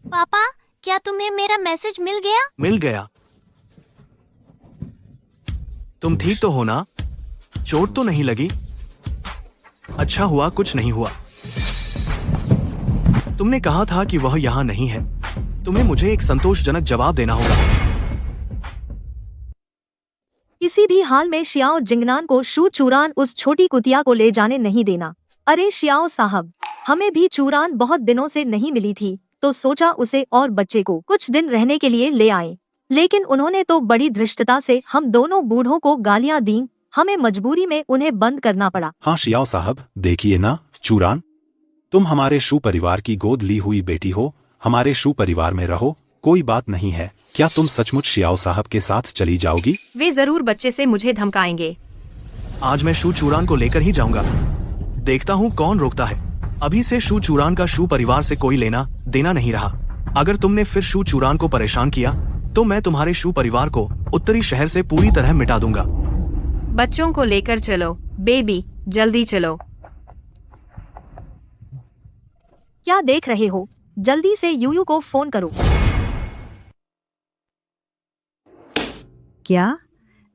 पापा, क्या तुम्हें मेरा मैसेज मिल गया? मिल गया। तुम ठीक तो हो ना? चोट तो नहीं लगी? अच्छा हुआ कुछ नहीं हुआ। तुमने कहा था कि वह यहाँ नहीं है, तुम्हें मुझे एक संतोषजनक जवाब देना होगा। किसी भी हाल में शियाओ जिंगनान को शू चूरान उस छोटी कुतिया को ले जाने नहीं देना। अरे शियाओ साहब, हमें भी चूरान बहुत दिनों से नहीं मिली थी, तो सोचा उसे और बच्चे को कुछ दिन रहने के लिए ले आए, लेकिन उन्होंने तो बड़ी धृष्टता से हम दोनों बूढ़ों को गालियां दी, हमें मजबूरी में उन्हें बंद करना पड़ा। हाँ शियाओ साहब, देखिए ना चूरान, तुम हमारे शू परिवार की गोद ली हुई बेटी हो, हमारे शू परिवार में रहो, कोई बात नहीं है। क्या तुम सचमुच शियाओ साहब के साथ चली जाओगी? वे जरूर बच्चे से मुझे धमकाएंगे। आज मैं शू चूरान को लेकर ही जाऊंगा, देखता हूँ कौन रोकता है। अभी से शू चूरान का शू परिवार से कोई लेना देना नहीं रहा। अगर तुमने फिर शू चूरान को परेशान किया तो मैं तुम्हारे शू परिवार को उत्तरी शहर से पूरी तरह मिटा दूंगा। बच्चों को लेकर चलो, बेबी, जल्दी चलो। क्या देख रहे हो? जल्दी से यूयू को फोन करो। क्या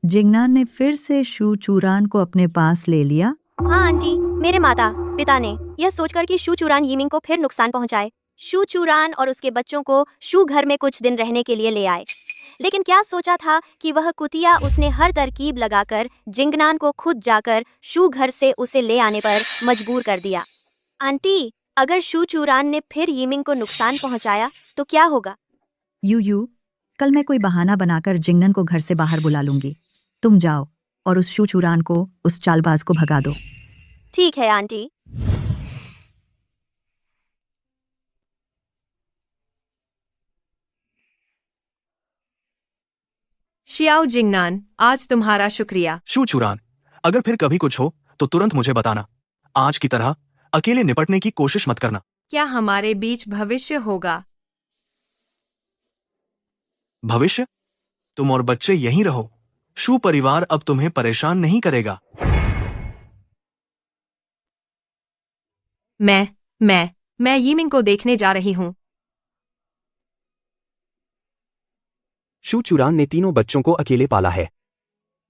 जिंगनान ने फिर से शू चूरान को अपने पास ले लिया? हाँ आंटी, मेरे माता पिता ने यह सोचकर कि शू चूरान यीमिंग को फिर नुकसान पहुंचाए, शू चूरान और उसके बच्चों को शू घर में कुछ दिन रहने के लिए ले आए। लेकिन क्या सोचा था कि वह कुतिया उसने हर तरकीब लगाकर जिंगनान को खुद जाकर शू घर से उसे ले आने पर मजबूर कर दिया। आंटी, अगर शू चूरान ने फिर यीमिंग को नुकसान पहुंचाया तो क्या होगा? यूयू, कल मैं कोई बहाना बनाकर जिंगनन को घर से बाहर बुला लूंगी। तुम जाओ और उस शू चूरान को, उस चालबाज को भगा दो। ठीक है आंटी। शियाओ जिंगनान, आज तुम्हारा शुक्रिया। शू चूरान, अगर फिर कभी कुछ हो तो तुरंत मुझे बताना। आज की तरह अकेले निपटने की कोशिश मत करना। क्या हमारे बीच भविष्य होगा? भविष्य? तुम और बच्चे यहीं रहो, शू परिवार अब तुम्हें परेशान नहीं करेगा। मैं यीमिंग को देखने जा रही हूँ। शू चूरान ने तीनों बच्चों को अकेले पाला है,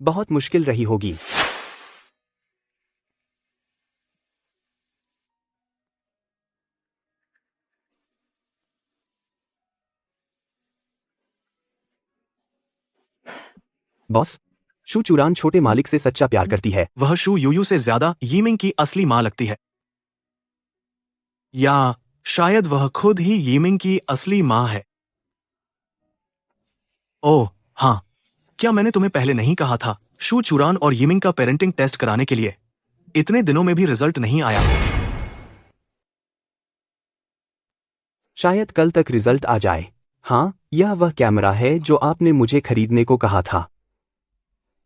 बहुत मुश्किल रही होगी। बॉस, शू चूरान छोटे मालिक से सच्चा प्यार करती है। वह शू यूयू से ज्यादा यीमिंग की असली माँ लगती है, या शायद वह खुद ही यीमिंग की असली माँ है। ओह हाँ, क्या मैंने तुम्हें पहले नहीं कहा था शू चूरान और यीमिंग का पेरेंटिंग टेस्ट कराने के लिए? इतने दिनों में भी रिजल्ट नहीं आया। शायद कल तक रिजल्ट आ जाए। हाँ, यह वह कैमरा है जो आपने मुझे खरीदने को कहा था।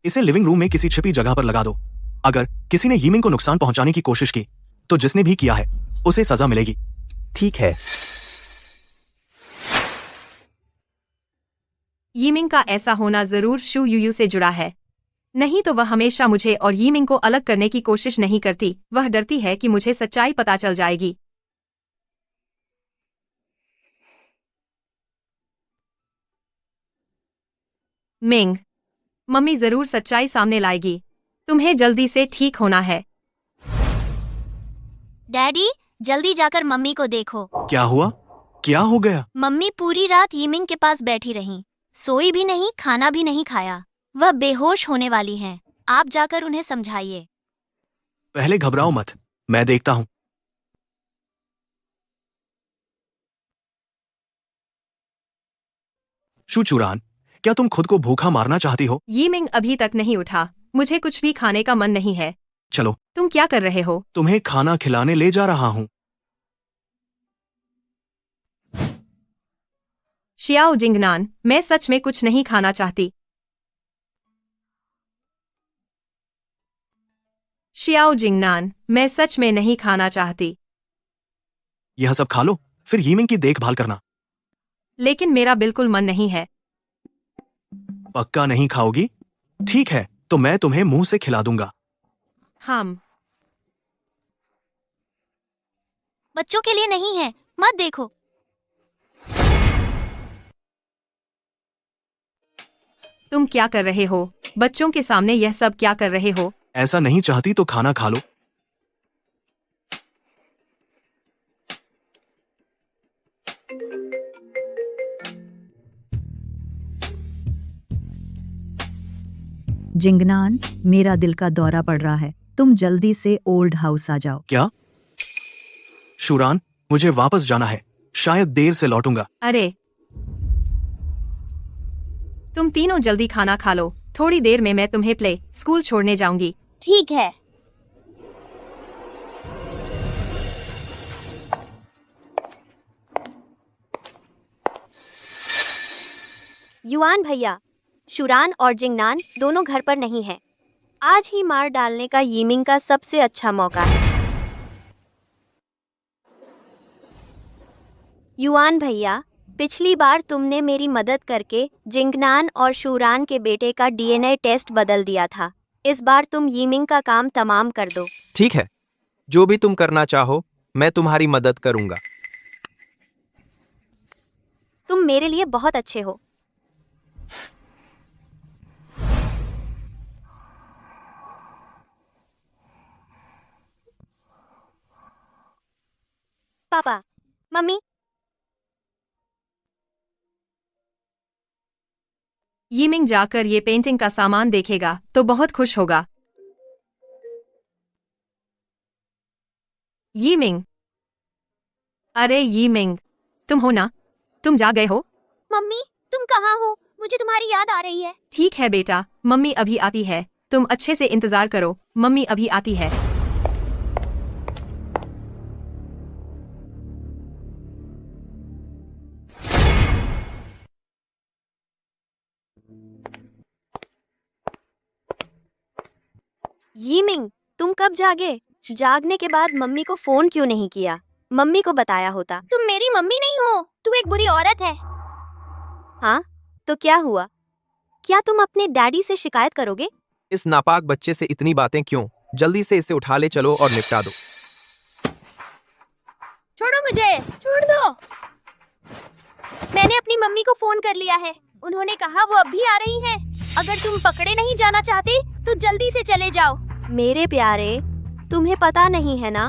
इसे लिविंग रूम में किसी छिपी जगह पर लगा दो। अगर किसी ने यीमिंग को नुकसान पहुंचाने की कोशिश की तो जिसने भी किया है उसे सजा मिलेगी। ठीक है। यीमिंग का ऐसा होना जरूर शू यूयू से जुड़ा है, नहीं तो वह हमेशा मुझे और यीमिंग को अलग करने की कोशिश नहीं करती। वह डरती है कि मुझे सच्चाई पता चल जाएगी। मिंग, मम्मी जरूर सच्चाई सामने लाएगी। तुम्हें जल्दी से ठीक होना है। डैडी, जल्दी जाकर मम्मी को देखो। क्या हुआ? क्या हो गया? मम्मी पूरी रात यिमिंग के पास बैठी रहीं, सोई भी नहीं, खाना भी नहीं खाया। वह बेहोश होने वाली हैं। आप जाकर उन्हें समझाइए। पहले घबराओ मत, मैं देखता हूँ। शू चुरान, क्या तुम खुद को भूखा मारना चाहती हो? यिमिंग अभी तक नहीं उठा। मुझे कुछ भी खाने का मन नहीं है। चलो, तुम क्या कर रहे हो? तुम्हें खाना खिलाने ले जा रहा हूँ। शियाओ जिंगनान, मैं सच में कुछ नहीं खाना चाहती। शियाओ जिंगनान, मैं सच में नहीं खाना चाहती। यह सब खा लो, फिर यिमिंग की देखभाल करना। लेकिन मेरा बिल्कुल मन नहीं है। पक्का नहीं खाओगी? ठीक है, तो मैं तुम्हें मुंह से खिला दूंगा। हम बच्चों के लिए नहीं है, मत देखो। तुम क्या कर रहे हो? बच्चों के सामने यह सब क्या कर रहे हो? ऐसा नहीं चाहती तो खाना खा लो। जिंगनान, मेरा दिल का दौरा पड़ रहा है। तुम जल्दी से ओल्ड हाउस आ जाओ। क्या? शुरान, मुझे वापस जाना है। शायद देर से लौटूंगा। अरे, तुम तीनों जल्दी खाना खा लो। थोड़ी देर में मैं तुम्हें प्ले स्कूल छोड़ने जाऊंगी। ठीक है। युआन भैया, शुरान और जिंगनान दोनों घर पर नहीं हैं। आज ही मार डालने का यिमिंग का सबसे अच्छा मौका है। युआन भैया, पिछली बार तुमने मेरी मदद करके जिंगनान और शुरान के बेटे का डीएनए टेस्ट बदल दिया था। इस बार तुम यिमिंग का काम तमाम कर दो। ठीक है, जो भी तुम करना चाहो मैं तुम्हारी मदद करूंगा। तुम मेरे लिए बहुत अच्छे हो। पापा, मम्मी, यिमिंग जाकर ये पेंटिंग का सामान देखेगा तो बहुत खुश होगा। यिमिंग, अरे यिमिंग, तुम हो ना? तुम जा गए हो? मम्मी, तुम कहाँ हो? मुझे तुम्हारी याद आ रही है। ठीक है बेटा, मम्मी अभी आती है। तुम अच्छे से इंतजार करो, मम्मी अभी आती है। यिमिंग, तुम कब जागे? जागने के बाद मम्मी को फोन क्यों नहीं किया? मम्मी को बताया होता। तुम मेरी मम्मी नहीं हो, तू एक बुरी औरत है। हाँ, तो क्या हुआ? क्या तुम अपने डैडी से शिकायत करोगे? इस नापाक बच्चे से इतनी बातें क्यों? जल्दी से इसे उठा ले चलो और निपटा दो। छोड़ो मुझे, छोड़ दो। मैंने अपनी मम्मी को फोन कर लिया है। उन्होंने कहा वो अभी आ रही हैं। अगर तुम पकड़े नहीं जाना चाहते तो जल्दी से चले जाओ। मेरे प्यारे, तुम्हें पता नहीं है ना,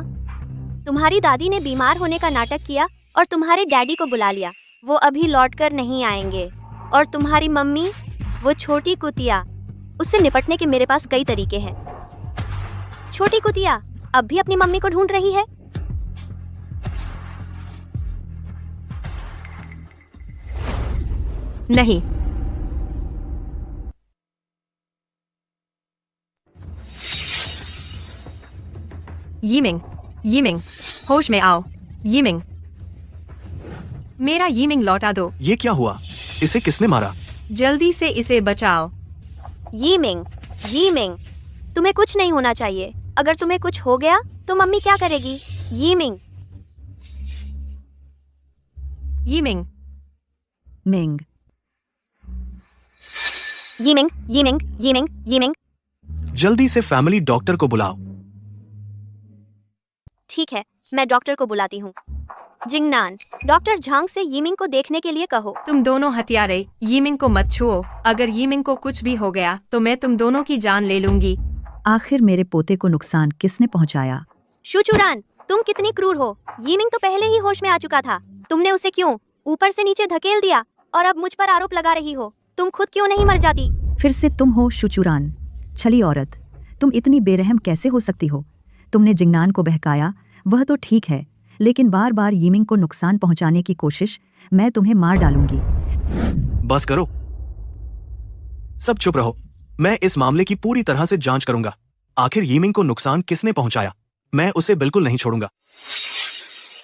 तुम्हारी दादी ने बीमार होने का नाटक किया और तुम्हारे डैडी को बुला लिया। वो अभी लौटकर नहीं आएंगे। और तुम्हारी मम्मी, वो छोटी कुतिया, उससे निपटने के मेरे पास कई तरीके हैं। छोटी कुतिया अब भी अपनी मम्मी को ढूंढ रही है। नहीं, यिमिंग, यिमिंग, होश में आओ। यिमिंग, मेरा यिमिंग लौटा दो। ये क्या हुआ? इसे किसने मारा? जल्दी से इसे बचाओ। यिमिंग, यिमिंग, तुम्हें कुछ नहीं होना चाहिए। अगर तुम्हें कुछ हो गया तो मम्मी क्या करेगी? Yiming, Yiming, Ming, Yiming, Yiming, Yiming, Yiming. जल्दी से फैमिली डॉक्टर को बुलाओ। ठीक है, मैं डॉक्टर को बुलाती हूँ। जिंगनान, डॉक्टर झांग से यीमिंग को देखने के लिए कहो। तुम दोनों हत्यारे यीमिंग को मत छुओ। अगर यीमिंग को कुछ भी हो गया तो मैं तुम दोनों की जान ले लूंगी। आखिर मेरे पोते को नुकसान किसने पहुंचाया? शूचुरान, तुम कितनी क्रूर हो। यीमिंग तो पहले ही होश में आ चुका था। तुमने उसे क्यों ऊपर से नीचे धकेल दिया और अब मुझ पर आरोप लगा रही हो। तुम खुद क्यों नहीं मर जाती? फिर से तुम हो शुचुरान, छली औरत। तुम इतनी बेरहम कैसे हो सकती हो? तुमने जिंगनान को बहकाया, वह तो ठीक है, लेकिन बार बार यीमिंग को नुकसान पहुंचाने की कोशिश, मैं तुम्हें मार डालूंगी। बस करो, सब चुप रहो। मैं इस मामले की पूरी तरह से जांच करूंगा। आखिर यीमिंग को नुकसान किसने पहुंचाया, मैं उसे बिल्कुल नहीं छोड़ूंगा।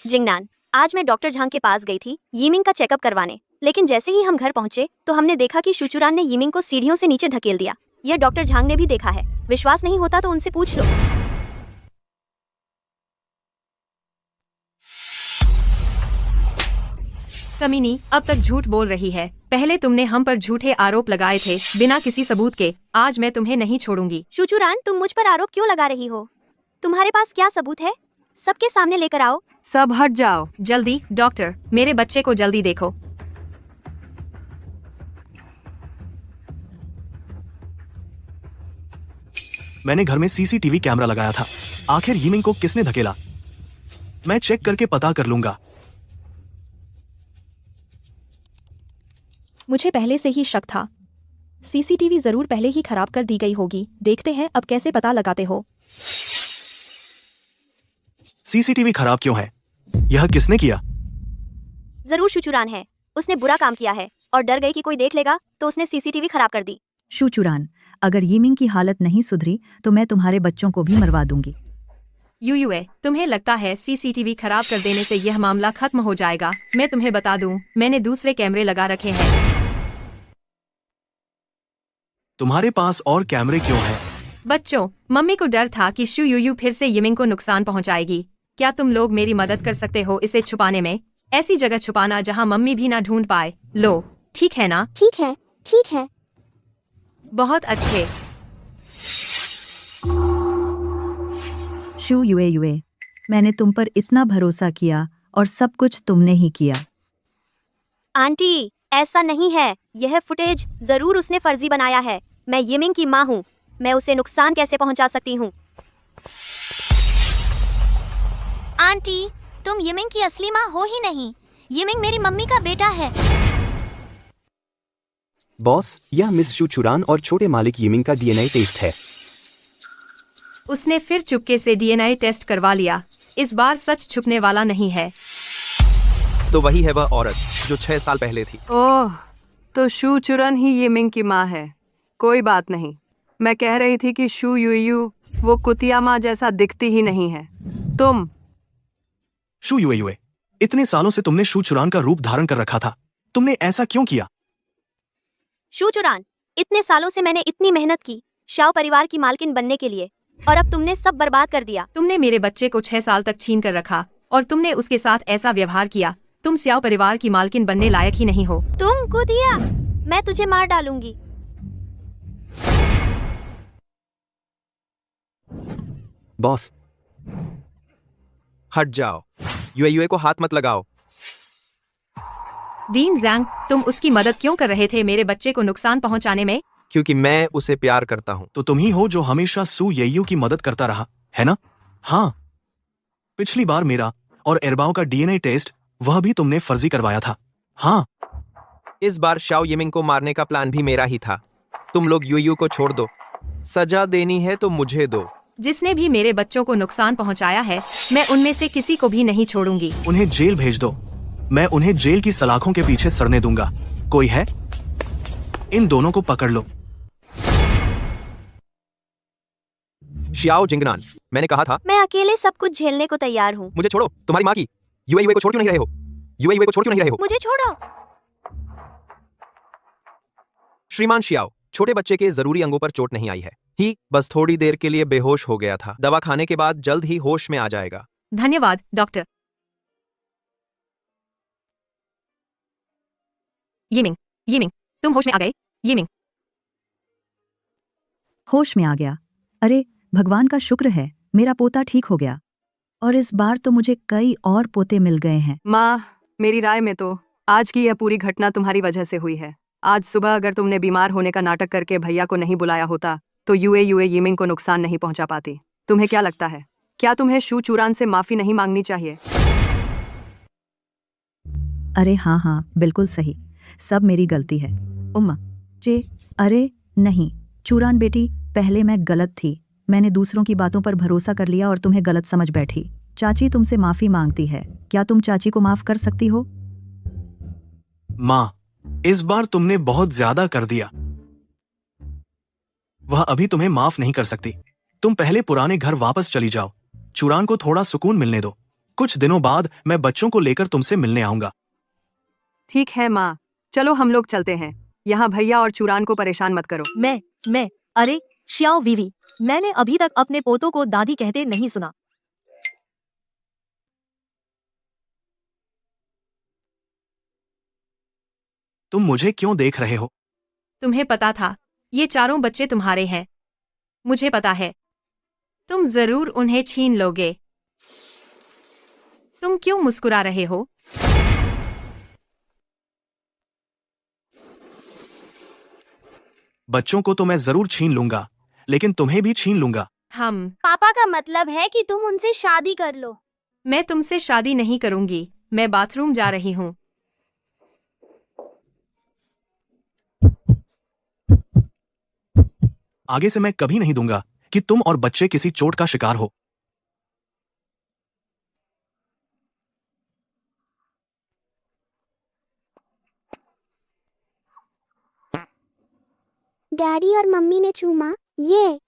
जिंगनान, आज मैं डॉक्टर झांग के पास गई थी यीमिंग का चेकअप करवाने, लेकिन जैसे ही हम घर पहुंचे तो हमने देखा कि शूचुरान ने यीमिंग को सीढ़ियों से नीचे धकेल दिया। यह डॉक्टर झांग ने भी देखा है। विश्वास नहीं होता तो उनसे पूछ लो। कमीनी अब तक झूठ बोल रही है। पहले तुमने हम पर झूठे आरोप लगाए थे बिना किसी सबूत के। आज मैं तुम्हें नहीं छोड़ूंगी। शूचुरान, तुम मुझ पर आरोप क्यों लगा रही हो? तुम्हारे पास क्या सबूत है? सबके सामने लेकर आओ। सब हट जाओ। जल्दी डॉक्टर, मेरे बच्चे को जल्दी देखो। मैंने घर में सीसीटीवी कैमरा लगाया था। आखिर यीमिंग को किसने धकेला, मैं चेक करके पता कर लूंगा। मुझे पहले से ही शक था। सीसीटीवी जरूर पहले ही खराब कर दी गई होगी। देखते हैं अब कैसे पता लगाते हो। सीसीटीवी खराब क्यों है, यह किसने किया? जरूर शूचुरान है। उसने बुरा काम किया है और डर गई कि कोई देख लेगा तो उसने सीसीटीवी खराब कर दी। शूचुरान, अगर यीमिंग की हालत नहीं सुधरी तो मैं तुम्हारे बच्चों को भी मरवा दूंगी। यूयूए, तुम्हें लगता है सीसीटीवी खराब कर देने से यह मामला खत्म हो जाएगा? मैं तुम्हें बता दूं, मैंने दूसरे कैमरे लगा रखे हैं। तुम्हारे पास और कैमरे क्यों हैं? बच्चों, मम्मी को डर था कि शू यूयू फिर से यीमिंग को नुकसान पहुंचाएगी। क्या तुम लोग मेरी मदद कर सकते हो इसे छुपाने में? ऐसी जगह छुपाना जहां मम्मी भी ना ढूंढ पाए। लो, ठीक है ना? ठीक है, ठीक है। बहुत अच्छे। शू युए, मैंने तुम पर इतना भरोसा किया और सब कुछ तुमने ही किया। आंटी, ऐसा नहीं है। यह फुटेज जरूर उसने फर्जी बनाया है। मैं यीमिंग की माँ हूँ। मैं उसे नुकसान कैसे पहुँचा सकती हूँ? आंटी, तुम यिमिंग की असली माँ हो ही नहीं। यिमिंग मेरी मम्मी का बेटा है। बॉस, यह मिस शूचुरान और छोटे मालिक यीमिंग का डीएनए टेस्ट है। उसने फिर चुपके से डीएनए टेस्ट करवा लिया। इस बार सच छुपने वाला नहीं है। तो वही है वह औरत जो 6 साल पहले थी। ओह, तो शू चुरन ही यीमिंग की माँ है। कोई बात नहीं। मैं कह रही थी कि शू यूयू वो कुतिया माँ जैसा दिखती ही नहीं है। तुम शू युए, इतने सालों से तुमने शू चुरान का रूप धारण कर रखा था। तुमने ऐसा क्यों किया? शूचुरान, इतने सालों से मैंने इतनी मेहनत की शाओ परिवार की मालकिन बनने के लिए, और अब तुमने सब बर्बाद कर दिया। तुमने मेरे बच्चे को 6 साल तक छीन कर रखा और तुमने उसके साथ ऐसा व्यवहार किया। तुम स्याओ परिवार की मालकिन बनने लायक ही नहीं हो। तुम कुतिया, मैं तुझे मार डालूंगी। बॉस, हट जाओ। यूए को हाथ मत लगाओ। दीन ज़ैंग, तुम उसकी मदद क्यों कर रहे थे मेरे बच्चे को नुकसान पहुंचाने में? क्योंकि मैं उसे प्यार करता हूँ। तो तुम ही हो जो हमेशा सू येयू की मदद करता रहा, है ना? हाँ, पिछली बार मेरा और एरबाओ का डीएनए टेस्ट वह भी तुमने फर्जी करवाया था। हाँ, इस बार शाओ यिमिंग को मारने का प्लान भी मेरा ही था। तुम लोग यूयू को छोड़ दो। सजा देनी है तो मुझे दो। जिसने भी मेरे बच्चों को नुकसान पहुंचाया है, मैं उनमें से किसी को भी नहीं छोड़ूंगी। उन्हें जेल भेज दो। मैं उन्हें जेल की सलाखों के पीछे सड़ने दूंगा। कोई है? इन दोनों को पकड़ लो। शियाओ जिंगनान, मैंने कहा था। मैं अकेले सब कुछ झेलने को तैयार हूँ। मुझे छोड़ो। तुम्हारी माँ की यूए को छोड़ क्यों नहीं रहे हो? यूए को छोड़ क्यों नहीं रहे हो? मुझे छोड़ो। श्रीमान शियाओ, छोटे बच्चे के जरूरी अंगों पर चोट नहीं आई है। ही बस थोड़ी देर के लिए बेहोश हो गया था। दवा खाने के बाद जल्द ही होश में आ जाएगा। धन्यवाद डॉक्टर। यीमिंग, तुम होश में आ गए? यीमिंग, होश में आ गया। अरे भगवान का शुक्र है, मेरा पोता ठीक हो गया। और इस बार तो मुझे कई और पोते मिल गए हैं। माँ, मेरी राय में तो आज की यह पूरी घटना तुम्हारी वजह से हुई है। आज सुबह अगर तुमने बीमार होने का नाटक करके भैया को नहीं बुलाया होता तो यूए यिमिंग को नुकसान नहीं पहुंचा पाती। तुम्हें क्या लगता है, क्या तुम्हें शू चूरान से माफी नहीं मांगनी चाहिए? अरे हाँ हाँ, बिल्कुल सही, सब मेरी गलती है। उम्मा जे अरे नहीं चूरान बेटी, पहले मैं गलत थी। मैंने दूसरों की बातों पर भरोसा कर लिया और तुम्हें गलत समझ बैठी। चाची तुमसे माफी मांगती है, क्या तुम चाची को माफ कर सकती हो? माँ, इस बार तुमने बहुत ज्यादा कर दिया। वह अभी तुम्हें माफ नहीं कर सकती। तुम पहले पुराने घर वापस चली जाओ। चूरान को थोड़ा सुकून मिलने दो। कुछ दिनों बाद मैं बच्चों को लेकर तुमसे मिलने आऊंगा। ठीक है माँ, चलो हम लोग चलते हैं। यहाँ भैया और चूरान को परेशान मत करो। अरे श्याओ वीवी, मैंने अभी तक अपने पोतों को दादी कहते नहीं सुना। तुम मुझे क्यों देख रहे हो? तुम्हें पता था ये चारों बच्चे तुम्हारे हैं। मुझे पता है तुम जरूर उन्हें छीन लोगे। तुम क्यों मुस्कुरा रहे हो? बच्चों को तो मैं जरूर छीन लूंगा, लेकिन तुम्हें भी छीन लूंगा। पापा का मतलब है कि तुम उनसे शादी कर लो। मैं तुमसे शादी नहीं करूंगी। मैं बाथरूम जा रही हूँ। आगे से मैं कभी नहीं दूंगा कि तुम और बच्चे किसी चोट का शिकार हो। डैडी और मम्मी ने चूमा, ये